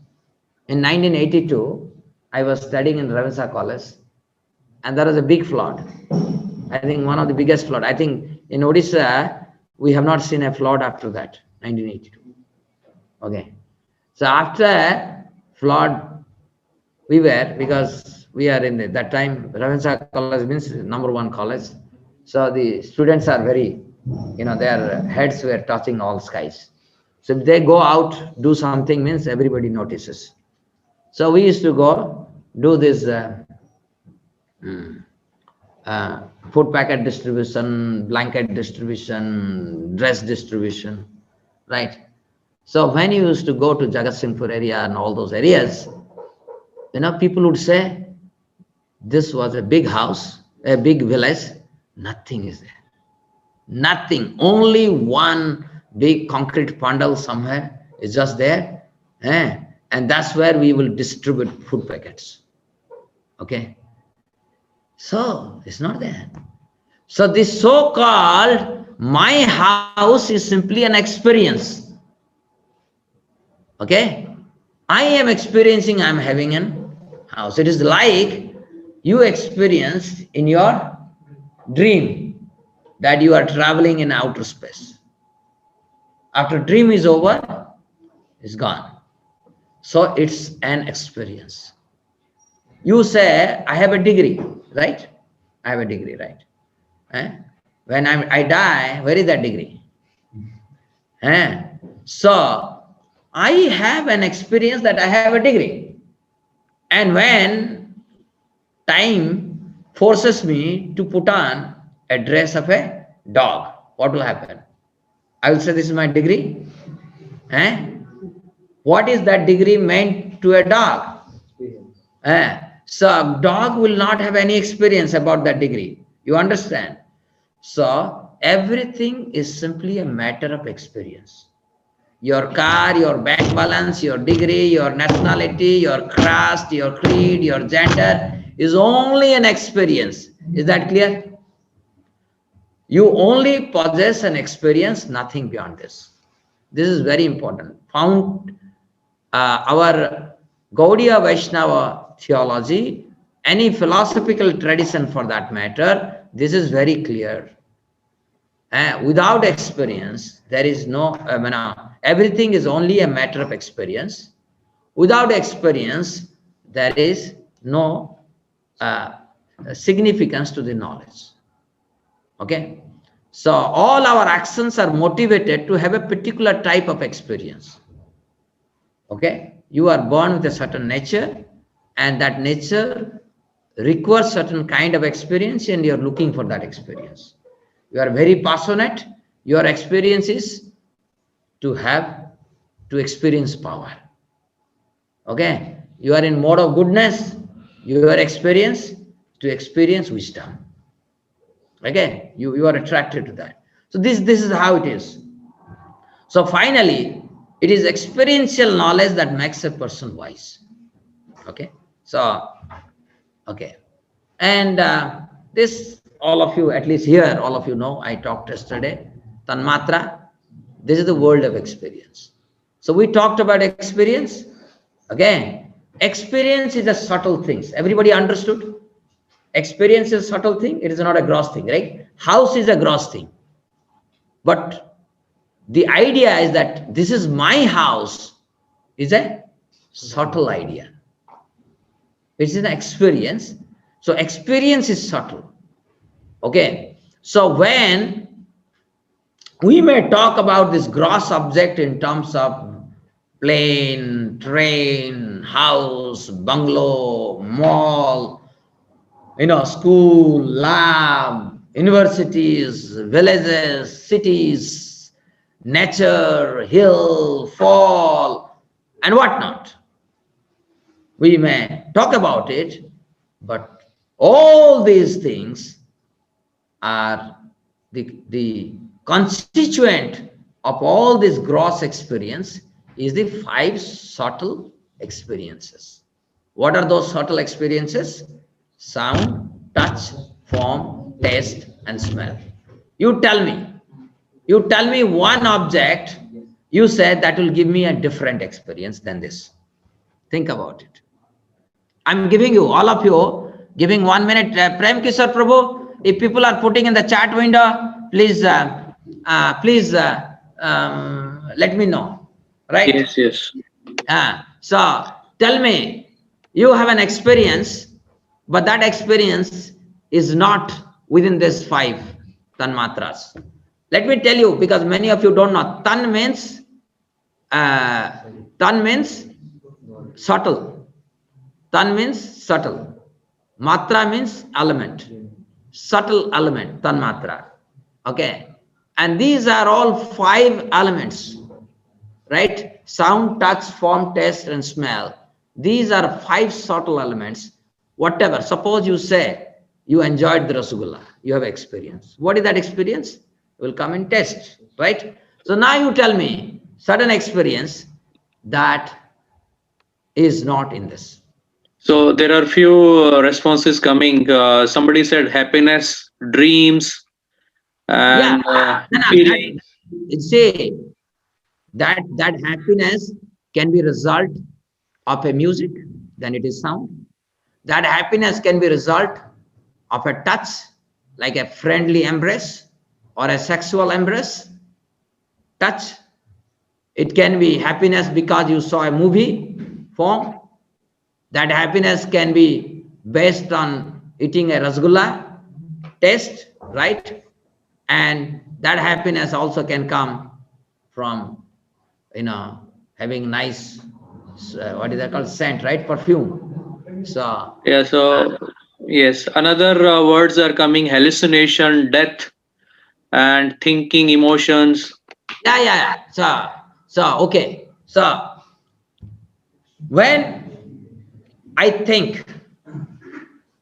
In 1982, I was studying in Ravisa College, and there was a big flood. I think one of the biggest flood. I think in Odisha, we have not seen a flood after that, 1982. Okay. So after flood, we were, because we are in that time, Ravisa College means #1 college. So the students are very, their heads were touching all skies. So if they go out, do something, means everybody notices. So we used to go do this food packet distribution, blanket distribution, dress distribution, right? So when you used to go to Jagatsinghpur area and all those areas, people would say, this was a big house, a big village, nothing is there. Nothing, only one big concrete pandal somewhere is just there, and that's where we will distribute food packets. Okay, so it's not there. So this so-called my house is simply an experience. Okay, I am experiencing, I'm having an house. It is like you experienced in your dream that you are traveling in outer space. After dream is over, it's gone. So it's an experience. You say, I have a degree, right? I have a degree, right? When I die, where is that degree? So I have an experience that I have a degree. And when time forces me to put on a dress of a dog, what will happen? I will say this is my degree. Eh? What is that degree meant to a dog? Eh? So a dog will not have any experience about that degree. You understand? So everything is simply a matter of experience. Your car, your bank balance, your degree, your nationality, your caste, your creed, your gender is only an experience. Is that clear? You only possess an experience, nothing beyond this. This is very important. Found our Gaudiya Vaishnava theology, any philosophical tradition for that matter, this is very clear. Without experience, there is no, everything is only a matter of experience. Without experience, there is no significance to the knowledge. Okay? So all our actions are motivated to have a particular type of experience. Okay? You are born with a certain nature, and that nature requires certain kind of experience, and you are looking for that experience. You are very passionate, your experience is to experience power. Okay? You are in mode of goodness, your experience to experience wisdom. Okay? You are attracted to that. So this is how it is. So finally, it is experiential knowledge that makes a person wise. Okay? So, okay. And this, all of you, at least here, all of you know, I talked yesterday, Tanmatra, this is the world of experience. So we talked about experience. Again, experience is a subtle things. Everybody understood? Experience is a subtle thing. It is not a gross thing, right? House is a gross thing. But the idea is that this is my house is a subtle idea. It's an experience. So experience is subtle. Okay. So when we may talk about this gross object in terms of plane, train, house, bungalow, mall, school, lab, universities, villages, cities, nature, hill, fall, and whatnot. We may talk about it, but all these things are the constituent of all this gross experience is the 5 subtle experiences. What are those subtle experiences? Sound, touch, form, taste, and smell. You tell me one object, you said that will give me a different experience than this. Think about it. I'm giving you, all of you, giving 1 minute. Prem Kishore Prabhu, if people are putting in the chat window, please, let me know. Right? Yes. So tell me, you have an experience, but that experience is not within this 5 tanmatras. Let me tell you, because many of you don't know. Tan means subtle. Tan means subtle. Matra means element. Subtle element, tanmatra. Okay. And these are all 5 elements. Right? Sound, touch, form, taste, and smell. These are 5 subtle elements. Whatever. Suppose you say you enjoyed the rasgulla. You have experience. What is that experience? It will come in taste. Right? So now you tell me certain experience that is not in this. So there are few responses coming. Somebody said happiness, dreams, and feeling. See, that happiness can be result of a music, then it is sound. That happiness can be result of a touch, like a friendly embrace or a sexual embrace. Touch. It can be happiness because you saw a movie form. That happiness can be based on eating a rasgulla taste, right? And that happiness also can come from, having nice, what is that called? Scent, right? Perfume. So Yeah. So yes, another words are coming: hallucination, death, and thinking, emotions. yeah. So okay. So when I think,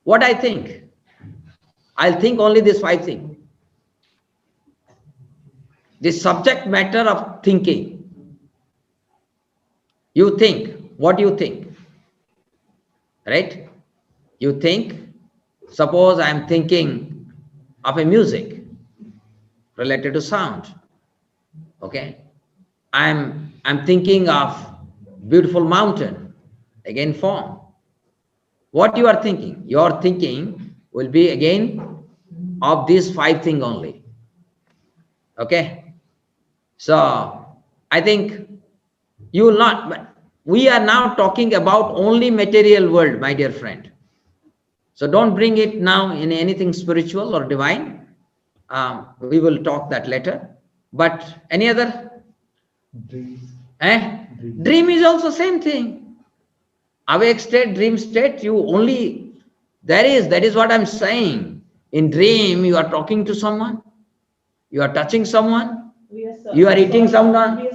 what I think, I'll think only this five things. The subject matter of thinking. You think what you think, right? You think. Suppose I'm thinking of a music related to sound. Okay. I'm thinking of beautiful mountain, again form. What you are thinking? Your thinking will be again of these five things only. Okay. So I think you will not. But we are now talking about only material world, my dear friend. So don't bring it now in anything spiritual or divine. We will talk that later. But any other? Dreams. Eh? Dream is also same thing. Awake state, dream state, you only, that is what I'm saying. In dream, you are talking to someone, you are touching someone, you are eating someone.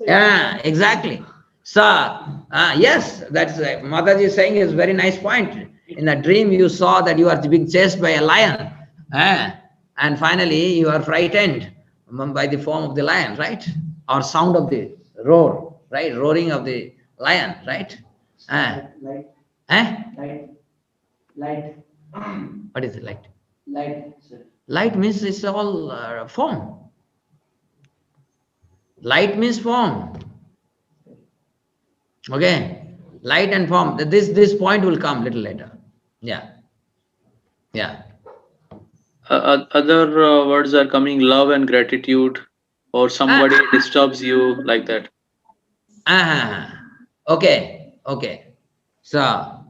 Yeah, exactly. So, yes, that's Mataji is saying is very nice point. In a dream, you saw that you are being chased by a lion, eh, and finally you are frightened by the form of the lion, right? Or sound of the roar, right? Roaring of the lion, right? Light. Eh? Light. Light. What is it light? Light. Sir. Light means it's all form. Light means form. Okay, light and form. This point will come little later. Yeah, yeah. Other words are coming: love and gratitude, or Ah, somebody disturbs you, like that. okay, okay. So,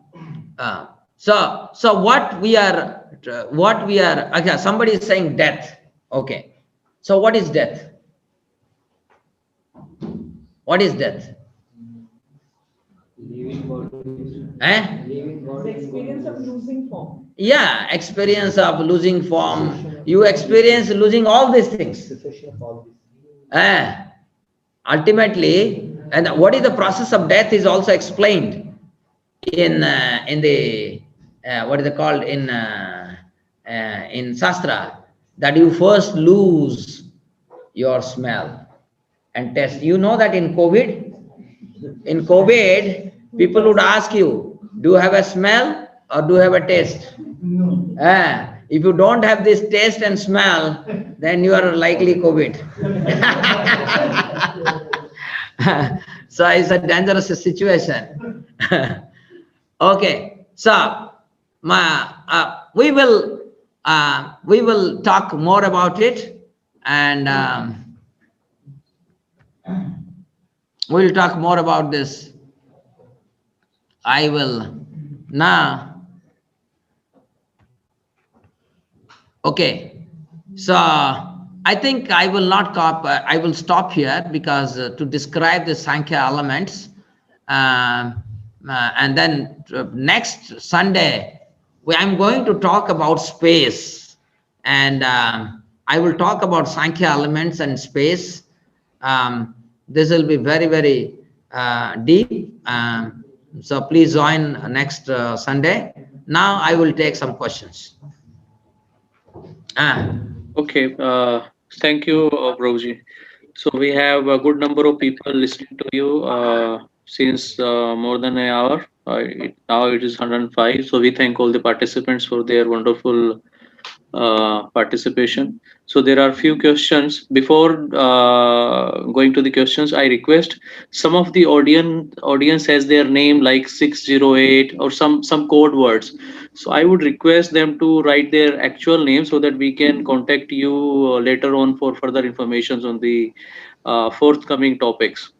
so what we are. Okay, somebody is saying death. Okay, so what is death? What is death? Leaving body. Eh? Leaving The body. experience of losing form. Yeah, experience of losing form. You experience losing all these things. Cessation of all this. Eh? Ultimately, and what is the process of death is also explained in the what is it called in Shastra, that you first lose your smell and taste. You know that in COVID, people would ask you, do you have a smell or do you have a taste? No. If you don't have this taste and smell, then you are likely COVID. So it's a dangerous situation. Okay, so we will talk more about it, and we'll talk more about this. I will now. Okay, so I think I will not I will stop here because to describe the Sankhya elements, and then next Sunday I'm going to talk about space, and I will talk about Sankhya elements and space. This will be very deep. So please join next Sunday. Now I will take some questions. Okay. Thank you, Broji. So we have a good number of people listening to you since more than an hour. Now it is 105. So we thank all the participants for their wonderful participation. So there are few questions. Before going to the questions, I request some of the audience has their name like 608 or some code words. So I would request them to write their actual name so that we can contact you later on for further informations on the forthcoming topics.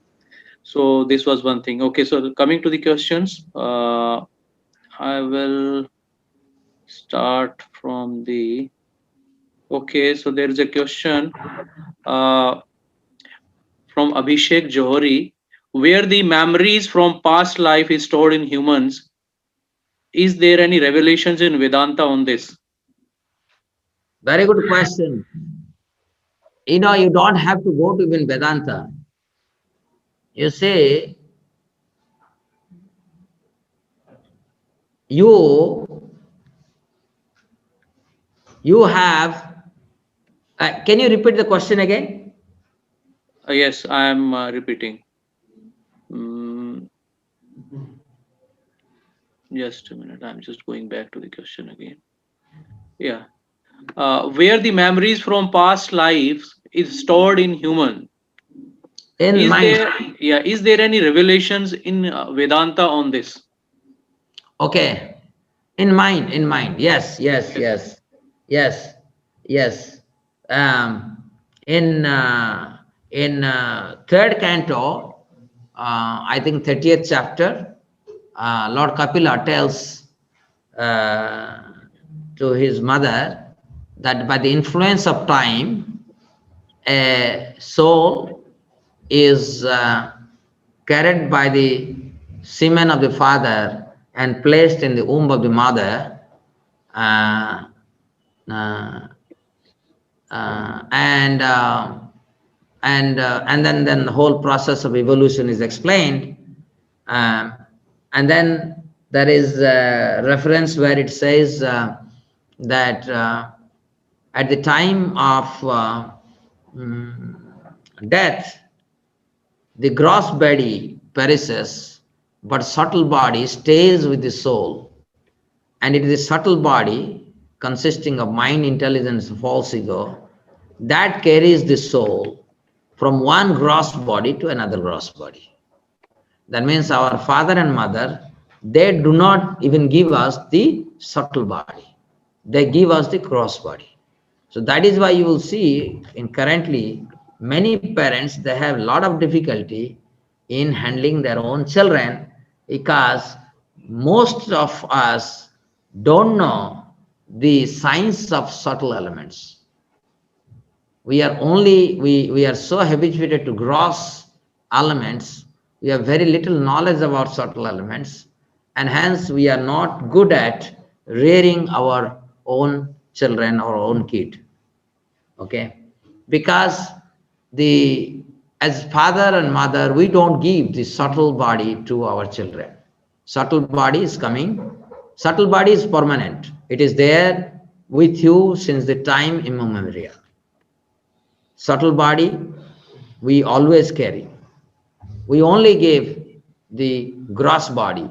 So this was one thing. Okay, so coming to the questions, I will start from the. Okay, so there is a question uh, from Abhishek Johari. where the memories from past life is stored in humans. Is there any revelations in Vedanta on this? Very good question. You don't have to go to even Vedanta. You say, you have, can you repeat the question again? Yes, I am repeating. Mm, just a minute. I'm just going back to the question again. Yeah. Where the memories from past lives is stored in human. In Is mind. there, yeah, is there any revelations in Vedanta on this? Okay. In mind. Yes, yes, Yes. yes, yes, yes. Um, in third canto, I think 30th chapter, Lord Kapila tells uh, to his mother that by the influence of time, a soul is carried by the semen of the father and placed in the womb of the mother, uh, uh, and then the whole process of evolution is explained. Um, and then there is a reference where it says that at the time of mm, death, the gross body perishes, but subtle body stays with the soul. And it is the subtle body consisting of mind, intelligence, false ego that carries the soul from one gross body to another gross body. That means our father and mother, they do not even give us the subtle body. They give us the gross body. So that is why you will see in currently many parents, they have a lot of difficulty in handling their own children because most of us don't know the science of subtle elements. We are so habituated to gross elements, we have very little knowledge about subtle elements, and hence we are not good at rearing our own children or own kid. Okay, because the as father and mother, we don't give the subtle body to our children. Subtle body is coming, subtle body is permanent, it is there with you since the time immemorial. Subtle body we always carry. We only give the gross body.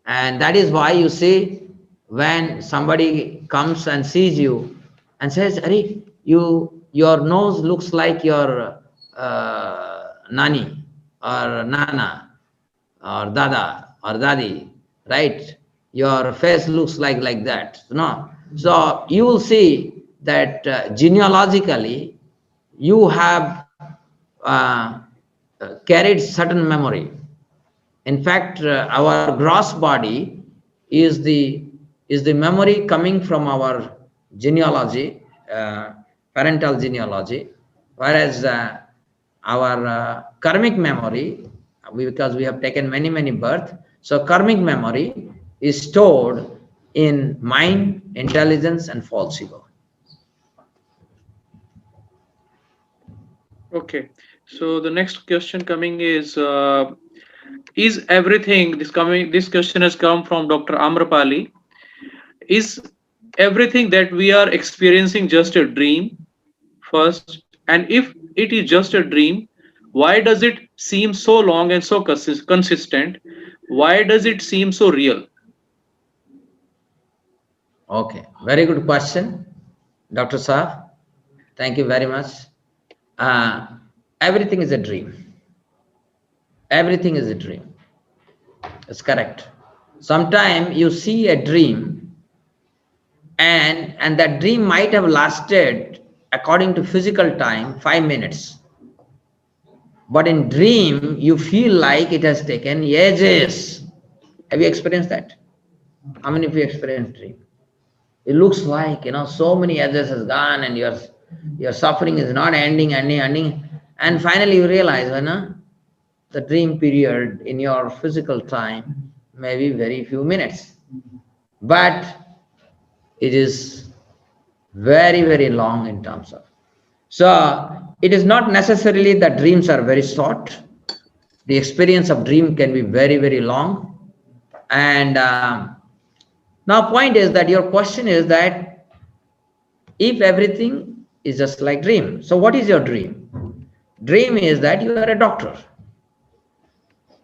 And that is why you see when somebody comes and sees you and says, Ari, your nose looks like your nani or nana or dada or dadi, right? Your face looks like that. No. So you will see that genealogically you have carried certain memory. In fact, our gross body is the memory coming from our genealogy, parental genealogy, whereas our karmic memory, because we have taken many birth, so karmic memory is stored in mind, intelligence, and false ego. Okay. So the next question coming is everything this question has come from Dr. Amrapali. Is everything that we are experiencing just a dream first? And if it is just a dream, why does it seem so long and so consistent? Why does it seem so real? Okay, very good question, Dr. Saab. Thank you very much. Uh, Everything is a dream. Everything is a dream. It's correct. Sometimes you see a dream, and that dream might have lasted, according to physical time, 5 minutes. But in dream, you feel like it has taken ages. Have you experienced that? How many of you experienced dream? It looks like so many ages has gone, and your suffering is not ending, and finally you realize, the dream period in your physical time may be very few minutes, but it is very, very long in terms of. So it is not necessarily that dreams are very short. The experience of dream can be very, very long. And now point is that your question is that if everything is just like dream, so what is your dream? Dream is that you are a doctor.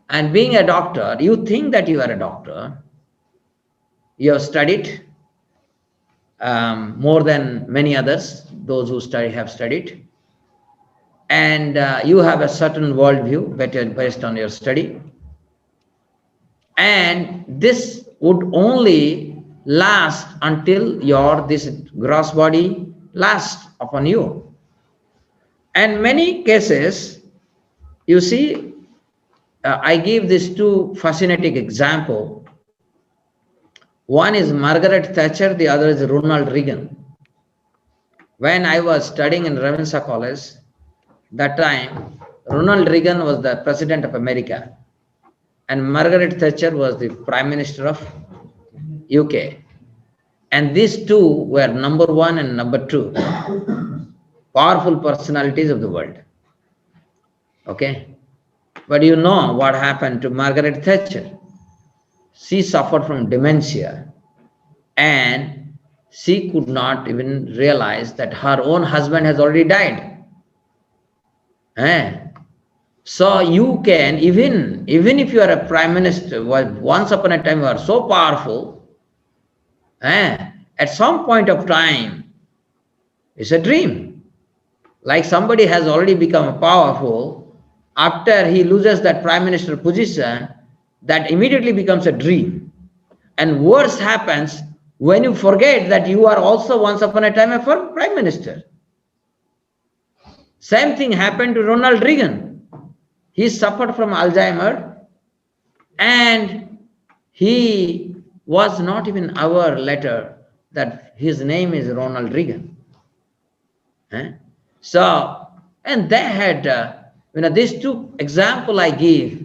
And being a doctor, you think that you are a doctor. You have studied more than many others, those who have studied. And you have a certain worldview based on your study. And this would only last until this gross body lasts upon you. And many cases, you see, I give these two fascinating examples. One is Margaret Thatcher, the other is Ronald Reagan. When I was studying in Ravensa College, that time, Ronald Reagan was the President of America, and Margaret Thatcher was the Prime Minister of UK. And these two were number one and number two powerful personalities of the world. Okay? But you know what happened to Margaret Thatcher? She suffered from dementia, and she could not even realize that her own husband has already died. So you can, even if you are a prime minister, once upon a time you are so powerful, at some point of time, it's a dream. Like somebody has already become powerful, after he loses that prime minister position, that immediately becomes a dream. And worse happens when you forget that you are also once upon a time a prime minister. Same thing happened to Ronald Reagan. He suffered from Alzheimer, and he was not even aware later that his name is Ronald Reagan. So, and they had, these two examples I give,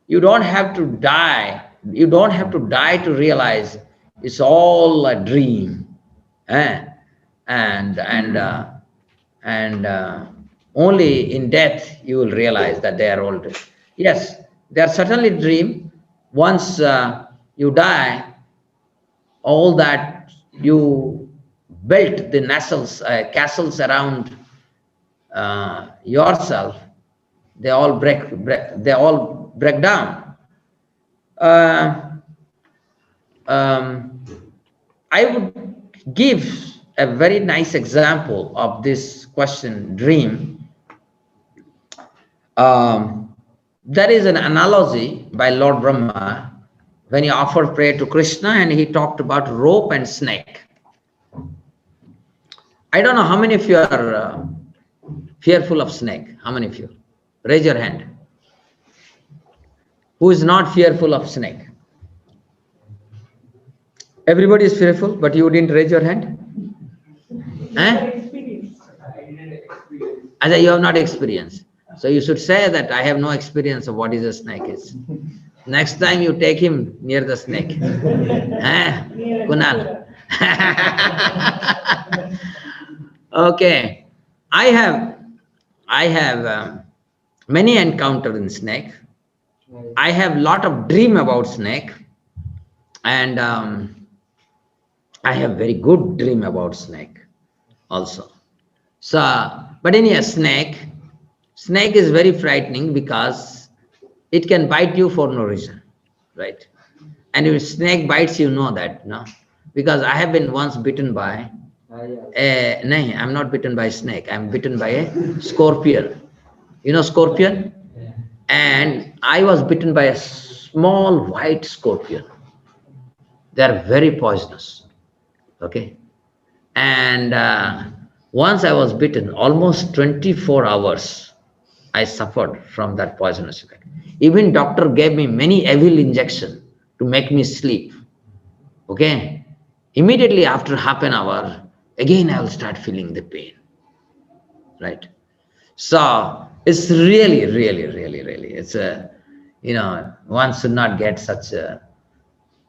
you don't have to die. You don't have to die to realize it's all a dream. And only in death you will realize that they are all dream. Yes, they are certainly dream. Once you die, all that you built the castles around yourself, they all break down. I would give a very nice example of this question, dream. There is an analogy by Lord Brahma when he offered prayer to Krishna, and he talked about rope and snake. I don't know how many of you are fearful of snake. How many of you? Raise your hand. Who is not fearful of snake? Everybody is fearful, but you didn't raise your hand? As you have not experienced. So you should say that I have no experience of what is a snake is. Next time you take him near the snake. Kunal. Okay. I have many encounters in snake. I have lot of dream about snake, and I have very good dream about snake also. So, but in a snake is very frightening because it can bite you for no reason, right? And if snake bites, you know that, no? Because I have been once bitten by I'm not bitten by a snake. I'm bitten by a scorpion. You know scorpion? And I was bitten by a small white scorpion. They are very poisonous. Okay? And once I was bitten, almost 24 hours I suffered from that poisonous effect. Even doctor gave me many evil injection to make me sleep. Okay? Immediately after half an hour, again I will start feeling the pain. Right? So it's really It's a, one should not get such a,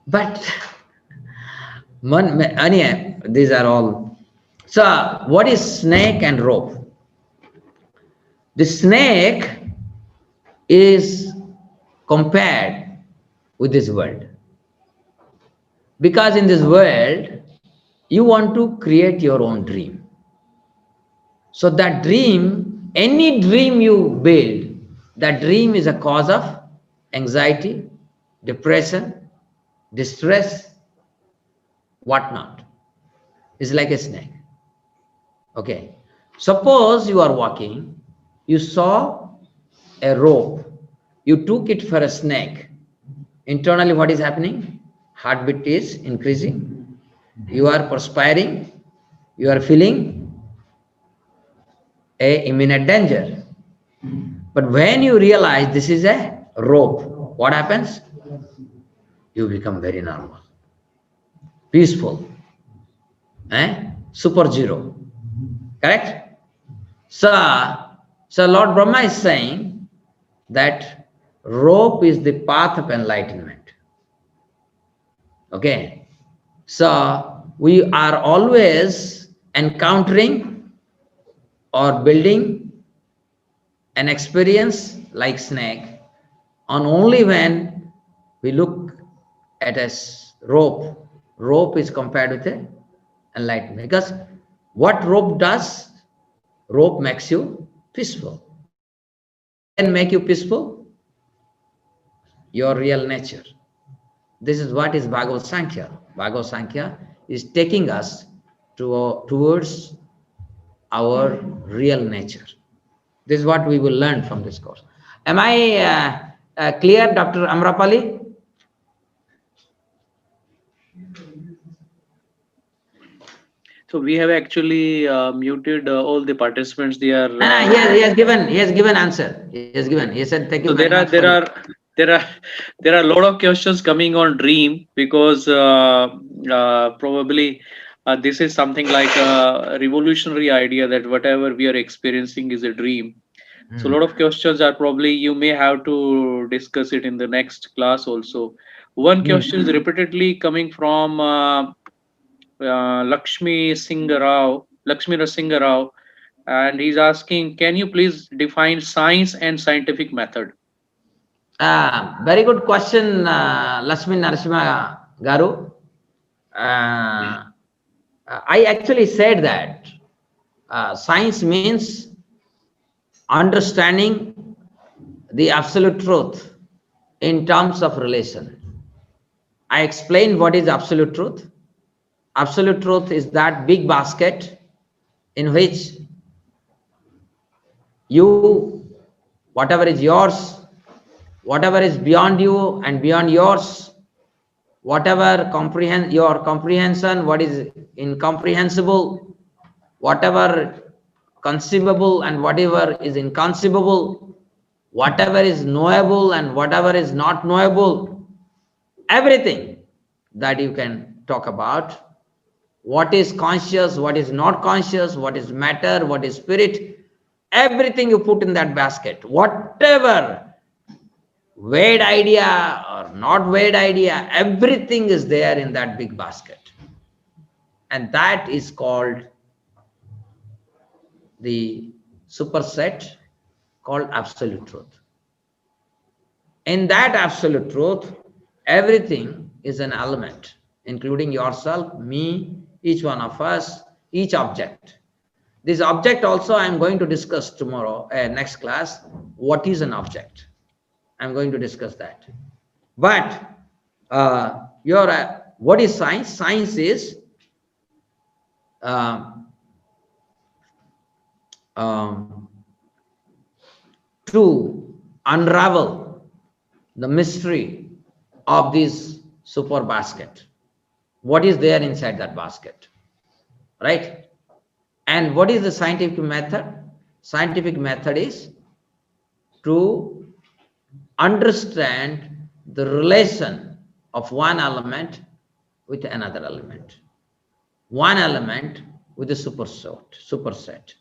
but anyhow, these are all. So what is snake and rope? The snake is compared with this world, because in this world you want to create your own dream. So that dream, any dream you build, that dream is a cause of anxiety, depression, distress, whatnot. It's like a snake. Okay. Suppose you are walking, you saw a rope, you took it for a snake. Internally, what is happening? Heartbeat is increasing. You are perspiring. You are feeling a imminent danger. But when you realize this is a rope, what happens? You become very normal, peaceful, super zero. Correct? So Lord Brahma is saying that rope is the path of enlightenment. Okay. So we are always encountering or building an experience like snake on only when we look at a rope. Rope is compared with a enlightenment, because what rope does, rope makes you peaceful. What can make you peaceful? Your real nature. This is what is Bhagavat Sankhya. Bhagavat Sankhya is taking us towards our real nature. This is what we will learn from this course. Am I clear, Dr. Amrapali? So we have actually muted all the participants. They are. He has given answer. He has given. He said, "Thank you." So very much there are a lot of questions coming on dream, because probably this is something like a revolutionary idea that whatever we are experiencing is a dream. So a lot of questions are probably you may have to discuss it in the next class also. One question is repeatedly coming from Laxmidhar Rao, and he's asking, can you please define science and scientific method? Very good question, Lakshmi Narasimha Garu. I actually said that science means understanding the absolute truth in terms of relation. I explained what is absolute truth. Absolute truth is that big basket in which you, whatever is yours, whatever is beyond you and beyond yours, whatever your comprehension, what is incomprehensible, whatever conceivable and whatever is inconceivable, whatever is knowable and whatever is not knowable, everything that you can talk about, what is conscious, what is not conscious, what is matter, what is spirit, everything you put in that basket, whatever weird idea or not weird idea, everything is there in that big basket. And that is called the superset, called absolute truth. In that absolute truth, everything is an element, including yourself, me, each one of us, each object. This object also I am going to discuss tomorrow, next class. What is an object? I'm going to discuss that. But what is science? Science is to unravel the mystery of this super basket. What is there inside that basket, right? And what is the scientific method? Scientific method is to understand the relation of one element with another element, one element with a superset.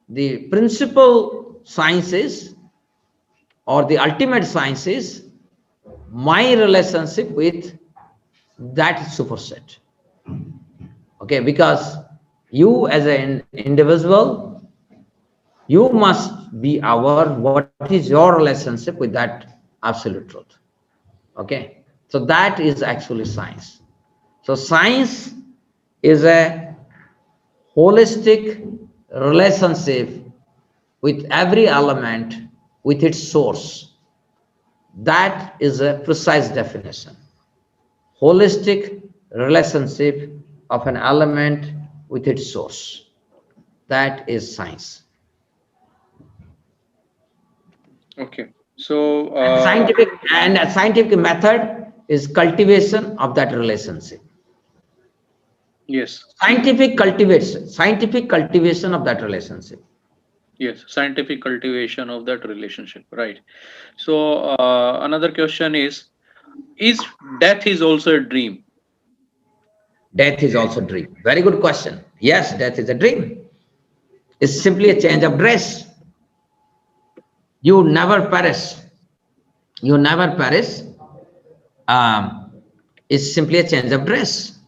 The principal science is or the ultimate science is my relationship with that superset. Okay, because you as an individual, you must be aware what is your relationship with that absolute truth. Okay, so that is actually science. So science is a holistic relationship with every element with its source. That is a precise definition. Holistic relationship of an element with its source. That is science. Okay. So And a scientific method is cultivation of that relationship. yes, Scientific cultivation of that relationship. yes, scientific cultivation of that relationship, right? So another question is death is also a dream? Death is also dream. Very good question. Yes, death is a dream. It's simply a change of dress. You never perish. You never perish. It's simply a change of dress.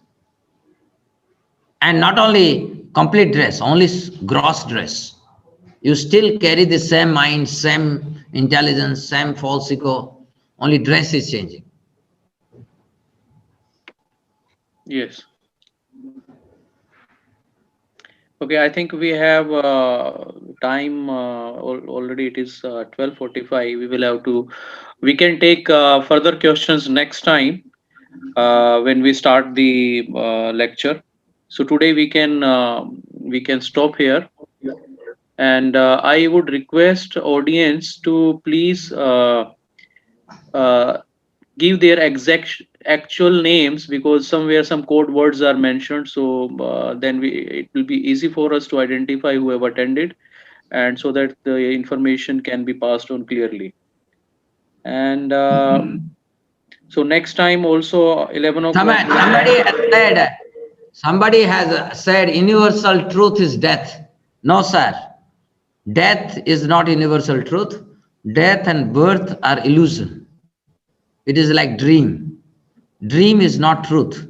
And not only complete dress, only gross dress. You still carry the same mind, same intelligence, same false ego. Only dress is changing. Yes. Okay, I think we have time already. It is 12:45. We can take further questions next time when we start the lecture. So today we can stop here, and I would request audience to please uh, give their exact actual names, because somewhere some code words are mentioned, so then it will be easy for us to identify who have attended, and so that the information can be passed on clearly. And so next time also 11 o'clock. Somebody has said universal truth is death. No, sir. Death is not universal truth. Death and birth are illusion. It is like dream. Dream is not truth.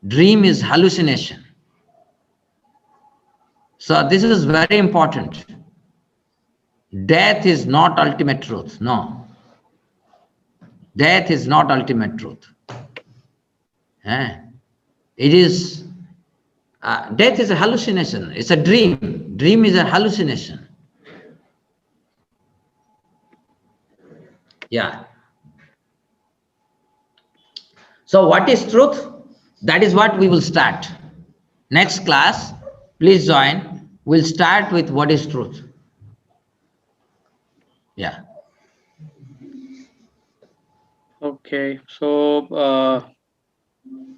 Dream is hallucination. So this is very important. Death is not ultimate truth. No. Death is not ultimate truth. It is, death is a hallucination. It's a dream. Dream is a hallucination. Yeah. So what is truth? That is what we will start. Next class, please join. We'll start with what is truth. Yeah. Okay, so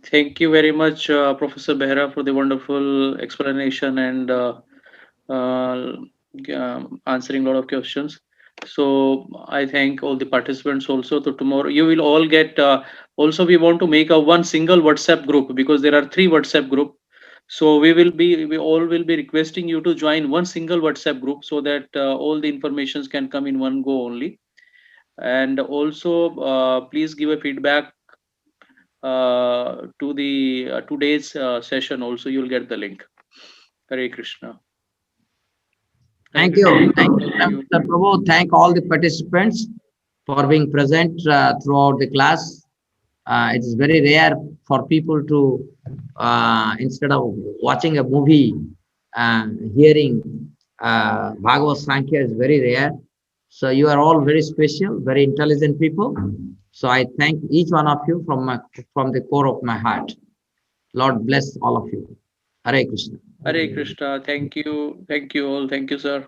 thank you very much, Professor Behera, for the wonderful explanation and uh, answering a lot of questions. So I thank all the participants also. So tomorrow you will all get. Also, we want to make a one single WhatsApp group, because there are three WhatsApp group. So we all will be requesting you to join one single WhatsApp group, so that all the informations can come in one go only. And also, please give a feedback to the today's session. Also, you'll get the link. Hare Krishna. Thank you. Thank you, Mr. Prabhu. Thank all the participants for being present throughout the class. It is very rare for people to, instead of watching a movie, hearing Bhagavat Sankhya is very rare. So you are all very special, very intelligent people. So I thank each one of you from the core of my heart. Lord bless all of you. Hare Krishna. Hare Krishna. Thank you. Thank you all. Thank you, sir.